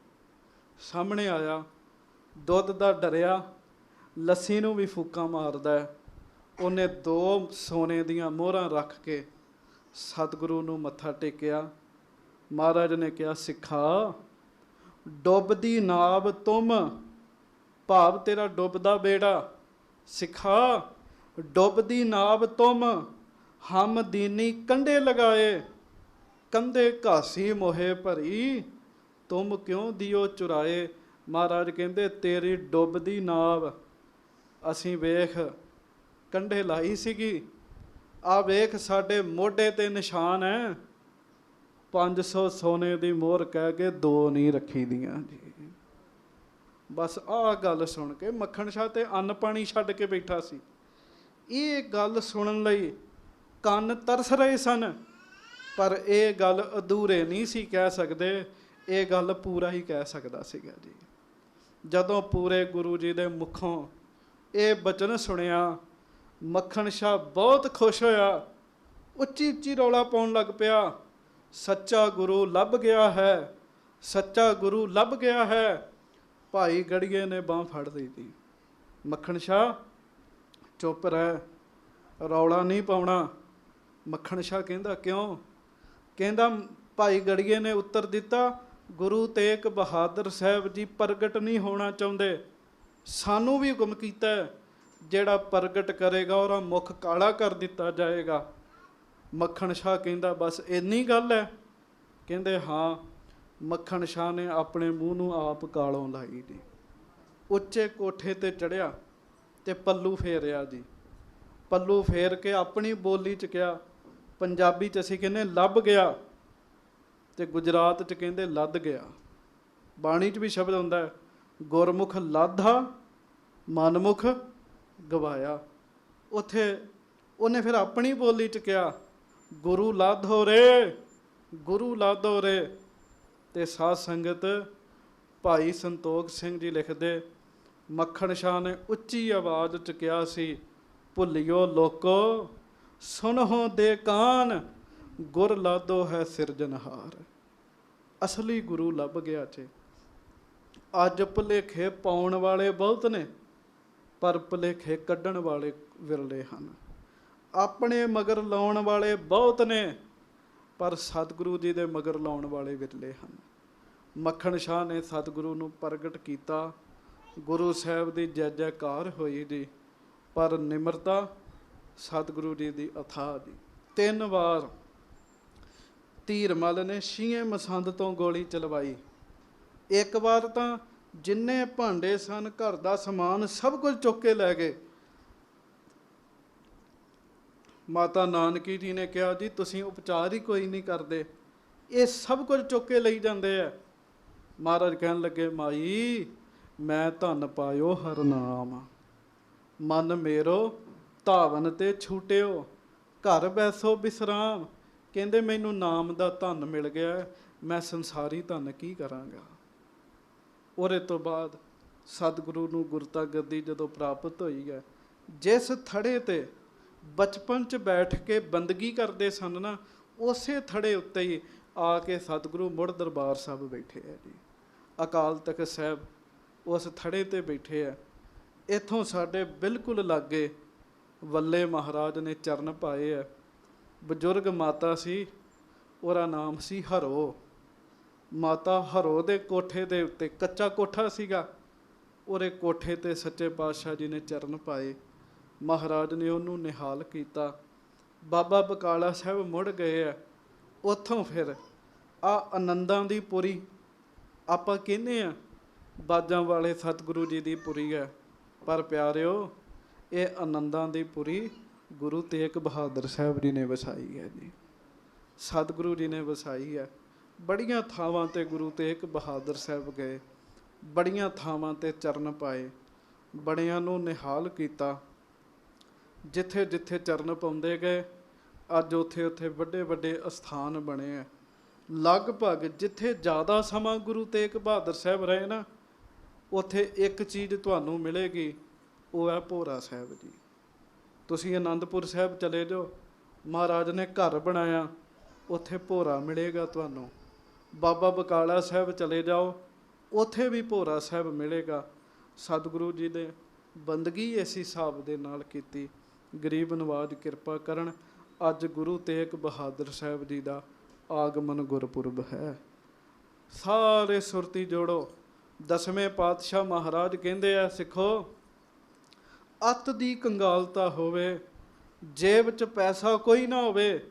ਸਾਹਮਣੇ ਆਇਆ, ਦੁੱਧ ਦਾ ਡਰਿਆ, ਲੱਸੀ ਨੂੰ ਵੀ ਫੂਕਾਂ ਮਾਰਦਾ ਹੈ। ਉਹਨੇ 2 ਸੋਨੇ ਦੀਆਂ ਮੋਹਰਾਂ ਰੱਖ ਕੇ ਸਤਿਗੁਰੂ ਨੂੰ ਮੱਥਾ ਟੇਕਿਆ। ਮਹਾਰਾਜ ਨੇ ਕਿਹਾ, ਸਿੱਖਾ, ਡੁੱਬਦੀ ਨਾਵ ਤੁਮ, ਭਾਵ ਤੇਰਾ ਡੁੱਬਦਾ ਬੇੜਾ। ਸਿੱਖਾ, ਡੁੱਬਦੀ ਨਾਵ ਤੁਮ, ਹਮ ਦੀਨੀ ਕੰਢੇ ਲਗਾਏ, ਕੰਧੇ ਘਾਸੀ ਮੋਹੇ ਭਰੀ, ਤੁਮ ਕਿਉਂ ਦਿਓ ਚੁਰਾਏ। ਮਹਾਰਾਜ ਕਹਿੰਦੇ, ਤੇਰੀ ਡੁੱਬਦੀ ਨਾਵ ਅਸੀਂ ਵੇਖ ਕੰਢੇ ਲਾਈ ਸੀਗੀ, ਆ ਵੇਖ ਸਾਡੇ ਮੋਢੇ ਤੇ ਨਿਸ਼ਾਨ ਹੈ। 500 ਸੋਨੇ ਦੀ ਮੋਹਰ ਕਹਿ ਕੇ 2 ਨਹੀਂ ਰੱਖੀ ਦੀਆਂ ਜੀ। ਬਸ ਆਹ ਗੱਲ ਸੁਣ ਕੇ ਮੱਖਣ ਸ਼ਾਹ ਤੇ ਅੰਨ ਪਾਣੀ ਛੱਡ ਕੇ ਬੈਠਾ ਸੀ। ਇਹ ਗੱਲ ਸੁਣਨ ਲਈ ਕੰਨ ਤਰਸ ਰਹੇ ਸਨ, ਪਰ ਇਹ ਗੱਲ ਅਧੂਰੇ ਨਹੀਂ ਸੀ ਕਹਿ ਸਕਦੇ, ਇਹ ਗੱਲ ਪੂਰਾ ਹੀ ਕਹਿ ਸਕਦਾ ਸੀਗਾ ਜੀ। ਜਦੋਂ ਪੂਰੇ ਗੁਰੂ ਜੀ ਦੇ ਮੁਖੋਂ ਇਹ ਬਚਨ ਸੁਣਿਆ, ਮੱਖਣ ਸ਼ਾਹ ਬਹੁਤ ਖੁਸ਼ ਹੋਇਆ, ਉੱਚੀ ਉੱਚੀ ਰੌਲਾ ਪਾਉਣ ਲੱਗ ਪਿਆ, ਸੱਚਾ ਗੁਰੂ ਲੱਭ ਗਿਆ ਹੈ, ਸੱਚਾ ਗੁਰੂ ਲੱਭ ਗਿਆ ਹੈ। ਭਾਈ ਗੜੀਏ ਨੇ ਬਾਂਹ ਫੜ ਲਈ ਤੀ। ਮੱਖਣ ਸ਼ਾਹ ਚੁੱਪ ਰਹਿ, ਰੌਲਾ ਨਹੀਂ ਪਾਉਣਾ। ਮੱਖਣ ਸ਼ਾਹ ਕਹਿੰਦਾ, ਕਿਉਂ? ਕਹਿੰਦਾ, ਭਾਈ ਗੜੀਏ ਨੇ ਉੱਤਰ ਦਿੱਤਾ, ਗੁਰੂ ਤੇਗ ਬਹਾਦਰ ਸਾਹਿਬ ਜੀ ਪ੍ਰਗਟ ਨਹੀਂ ਹੋਣਾ ਚਾਹੁੰਦੇ, ਸਾਨੂੰ ਵੀ ਹੁਕਮ ਕੀਤਾ ਹੈ, ਜਿਹੜਾ ਪ੍ਰਗਟ ਕਰੇਗਾ ਉਹਦਾ ਮੁਖ ਕਾਲਾ ਕਰ ਦਿੱਤਾ ਜਾਏਗਾ। ਮੱਖਣ ਸ਼ਾਹ ਕਹਿੰਦਾ, ਬਸ ਇੰਨੀ ਗੱਲ ਹੈ? ਕਹਿੰਦੇ, ਹਾਂ। ਮੱਖਣ ਸ਼ਾਹ ਨੇ ਆਪਣੇ ਮੂੰਹ ਨੂੰ ਆਪ ਕਾਲੋਂ ਲਾਈ ਜੀ। ਉੱਚੇ ਕੋਠੇ ਤੇ ਚੜ੍ਹਿਆ ਤੇ ਪੱਲੂ ਫੇਰਿਆ ਜੀ। ਪੱਲੂ ਫੇਰ ਕੇ ਆਪਣੀ ਬੋਲੀ 'ਚ ਕਿਹਾ, ਪੰਜਾਬੀ 'ਚ ਅਸੀਂ ਕਹਿੰਦੇ ਲੱਭ ਗਿਆ, ਤੇ ਗੁਜਰਾਤ 'ਚ ਕਹਿੰਦੇ ਲੱਦ ਗਿਆ। ਬਾਣੀ 'ਚ ਵੀ ਸ਼ਬਦ ਹੁੰਦਾ ਹੈ, ਗੁਰਮੁਖ ਲਾਧਾ ਮਨਮੁਖ ਗਵਾਇਆ। ਉੱਥੇ ਉਹਨੇ ਫਿਰ ਆਪਣੀ ਬੋਲੀ 'ਚ ਕਿਹਾ, ਗੁਰੂ ਲਾਧੋ ਰੇ, ਗੁਰੂ ਲਾਧੋ ਰੇ। ਤੇ ਸਾਧ ਸੰਗਤ ਭਾਈ ਸੰਤੋਖ ਸਿੰਘ ਜੀ ਲਿਖਦੇ, ਮੱਖਣ ਸ਼ਾਹ ਨੇ ਉੱਚੀ ਆਵਾਜ਼ 'ਚ ਕਿਹਾ ਸੀ, ਭੁੱਲਿਓ ਲੋਕੋ ਸੁਣੋ ਦੇ ਕਾਨ, ਗੁਰ ਲਾਧੋ ਹੈ ਸਿਰਜਨਹਾਰ। ਅਸਲੀ ਗੁਰੂ ਲੱਭ ਗਿਆ ਚ। ਅੱਜ ਭੁਲੇਖੇ ਪਾਉਣ ਵਾਲੇ ਬਹੁਤ ਨੇ, ਪਰ ਭੁਲੇਖੇ ਕੱਢਣ ਵਾਲੇ ਵਿਰਲੇ ਹਨ। ਆਪਣੇ ਮਗਰ ਲਾਉਣ ਵਾਲੇ ਬਹੁਤ ਨੇ, ਪਰ ਸਤਿਗੁਰੂ ਜੀ ਦੇ ਮਗਰ ਲਾਉਣ ਵਾਲੇ ਵਿਰਲੇ ਹਨ। ਮੱਖਣ ਸ਼ਾਹ ਨੇ ਸਤਿਗੁਰੂ ਨੂੰ ਪ੍ਰਗਟ ਕੀਤਾ, ਗੁਰੂ ਸਾਹਿਬ ਦੀ ਜੈ ਜੈਕਾਰ ਹੋਈ ਜੀ, ਪਰ ਨਿਮਰਤਾ ਸਤਿਗੁਰੂ ਜੀ ਦੀ ਅਥਾਹ ਜੀ। 3 ਵਾਰ ਧੀਰਮਲ ਨੇ ਛੀਏ ਮਸੰਦ ਤੋਂ ਗੋਲੀ ਚਲਵਾਈ। ਇੱਕ ਵਾਰ ਤਾਂ ਜਿੰਨੇ ਭਾਂਡੇ ਸਨ, ਘਰ ਦਾ ਸਮਾਨ ਸਭ ਕੁਝ ਚੁੱਕ ਕੇ ਲੈ ਗਏ। ਮਾਤਾ ਨਾਨਕੀ ਜੀ ਨੇ ਕਿਹਾ, ਜੀ ਤੁਸੀਂ ਉਪਚਾਰ ਹੀ ਕੋਈ ਨਹੀਂ ਕਰਦੇ, ਇਹ ਸਭ ਕੁਝ ਚੁੱਕ ਕੇ ਲਈ ਜਾਂਦੇ ਆ। ਮਹਾਰਾਜ ਕਹਿਣ ਲੱਗੇ, ਮਾਈ ਮੈਂ ਧਨ ਪਾਇਓ ਹਰ ਨਾਮ, ਮਨ ਮੇਰੋ ਧਾਵਨ ਤੇ ਛੂਟਿਓ, ਘਰ ਬੈਸੋ ਬਿਸਰਾਮ। ਕਹਿੰਦੇ ਮੈਨੂੰ ਨਾਮ ਦਾ ਧਨ ਮਿਲ ਗਿਆ, ਮੈਂ ਸੰਸਾਰੀ ਧਨ ਕੀ ਕਰਾਂਗਾ। ਉਹਦੇ ਤੋਂ ਬਾਅਦ ਸਤਿਗੁਰੂ ਨੂੰ ਗੁਰਤਾ ਗੱਦੀ ਜਦੋਂ ਪ੍ਰਾਪਤ ਹੋਈ ਹੈ, ਜਿਸ ਥੜੇ ਤੇ ਬਚਪਨ 'ਚ ਬੈਠ ਕੇ ਬੰਦਗੀ ਕਰਦੇ ਸਨ ਨਾ, ਉਸੇ ਥੜੇ ਉੱਤੇ ਹੀ ਆ ਕੇ ਸਤਿਗੁਰੂ ਮੁੜ ਦਰਬਾਰ ਸਾਹਿਬ ਬੈਠੇ ਹੈ ਜੀ। ਅਕਾਲ ਤਖਤ ਸਾਹਿਬ ਉਸ ਥੜੇ ਤੇ ਬੈਠੇ ਹੈ। ਇੱਥੋਂ ਸਾਡੇ ਬਿਲਕੁਲ ਲਾਗੇ ਵੱਲੇ ਮਹਾਰਾਜ ਨੇ ਚਰਨ ਪਾਏ ਹੈ। ਬਜ਼ੁਰਗ ਮਾਤਾ ਸੀ, ਉਹਦਾ ਨਾਮ ਸੀ ਹਰੋ। ਮਾਤਾ ਹਰੋ ਦੇ ਕੋਠੇ ਦੇ ਉੱਤੇ, ਕੱਚਾ ਕੋਠਾ ਸੀਗਾ, ਉਹਦੇ ਕੋਠੇ ਤੇ ਸੱਚੇ ਪਾਤਸ਼ਾਹ ਜੀ ਨੇ ਚਰਨ ਪਾਏ। ਮਹਾਰਾਜ ਨੇ ਉਹਨੂੰ ਨਿਹਾਲ ਕੀਤਾ। ਬਾਬਾ ਬਕਾਲਾ ਸਾਹਿਬ ਮੁੜ ਗਏ ਆ। ਉੱਥੋਂ ਫਿਰ ਆ ਆਨੰਦਾਂ ਦੀ ਪੁਰੀ ਆਪਾਂ ਕਹਿੰਦੇ ਆ, ਬਾਜਾਂ ਵਾਲੇ ਸਤਿਗੁਰੂ ਜੀ ਦੀ ਪੁਰੀ ਹੈ, ਪਰ ਪਿਆਰਿਓ ਇਹ ਆਨੰਦਾਂ ਦੀ ਪੁਰੀ ਗੁਰੂ ਤੇਗ ਬਹਾਦਰ ਸਾਹਿਬ ਜੀ ਨੇ ਵਸਾਈ ਹੈ ਜੀ। ਸਤਿਗੁਰੂ ਜੀ ਨੇ ਵਸਾਈ ਹੈ। ਬੜੀਆਂ ਥਾਵਾਂ 'ਤੇ ਗੁਰੂ ਤੇਗ ਬਹਾਦਰ ਸਾਹਿਬ ਗਏ, ਬੜੀਆਂ ਥਾਵਾਂ 'ਤੇ ਚਰਨ ਪਾਏ, ਬੜਿਆਂ ਨੂੰ ਨਿਹਾਲ ਕੀਤਾ। ਜਿੱਥੇ ਜਿੱਥੇ ਚਰਨ ਪਾਉਂਦੇ ਗਏ, ਅੱਜ ਉੱਥੇ ਉੱਥੇ ਵੱਡੇ ਵੱਡੇ ਅਸਥਾਨ ਬਣੇ ਆ। ਲਗਭਗ ਜਿੱਥੇ ਜ਼ਿਆਦਾ ਸਮਾਂ ਗੁਰੂ ਤੇਗ ਬਹਾਦਰ ਸਾਹਿਬ ਰਹੇ ਨਾ, ਉੱਥੇ ਇੱਕ ਚੀਜ਼ ਤੁਹਾਨੂੰ ਮਿਲੇਗੀ, ਉਹ ਹੈ ਭੋਰਾ ਸਾਹਿਬ ਜੀ। ਤੁਸੀਂ ਅਨੰਦਪੁਰ ਸਾਹਿਬ ਚਲੇ ਜਾਓ, ਮਹਾਰਾਜ ਨੇ ਘਰ ਬਣਾਇਆ, ਉੱਥੇ ਭੋਰਾ ਮਿਲੇਗਾ ਤੁਹਾਨੂੰ। ਬਾਬਾ ਬਕਾਲਾ ਸਾਹਿਬ ਚਲੇ ਜਾਓ, ਉੱਥੇ ਵੀ ਭੋਰਾ ਸਾਹਿਬ ਮਿਲੇਗਾ। ਸਤਿਗੁਰੂ ਜੀ ਨੇ ਬੰਦਗੀ ਇਸ ਹਿਸਾਬ ਦੇ ਨਾਲ ਕੀਤੀ। ਗਰੀਬ ਨਵਾਜ ਕਿਰਪਾ ਕਰਨ। ਅੱਜ ਗੁਰੂ ਤੇਗ ਬਹਾਦਰ ਸਾਹਿਬ ਜੀ ਦਾ ਆਗਮਨ ਗੁਰਪੁਰਬ ਹੈ। ਸਾਰੇ ਸੁਰਤੀ ਜੋੜੋ। ਦਸਵੇਂ ਪਾਤਸ਼ਾਹ ਮਹਾਰਾਜ ਕਹਿੰਦੇ ਆ, ਸਿੱਖੋ, ਅੱਤ ਦੀ ਕੰਗਾਲਤਾ ਹੋਵੇ, ਜੇਬ 'ਚ ਪੈਸਾ ਕੋਈ ਨਾ ਹੋਵੇ,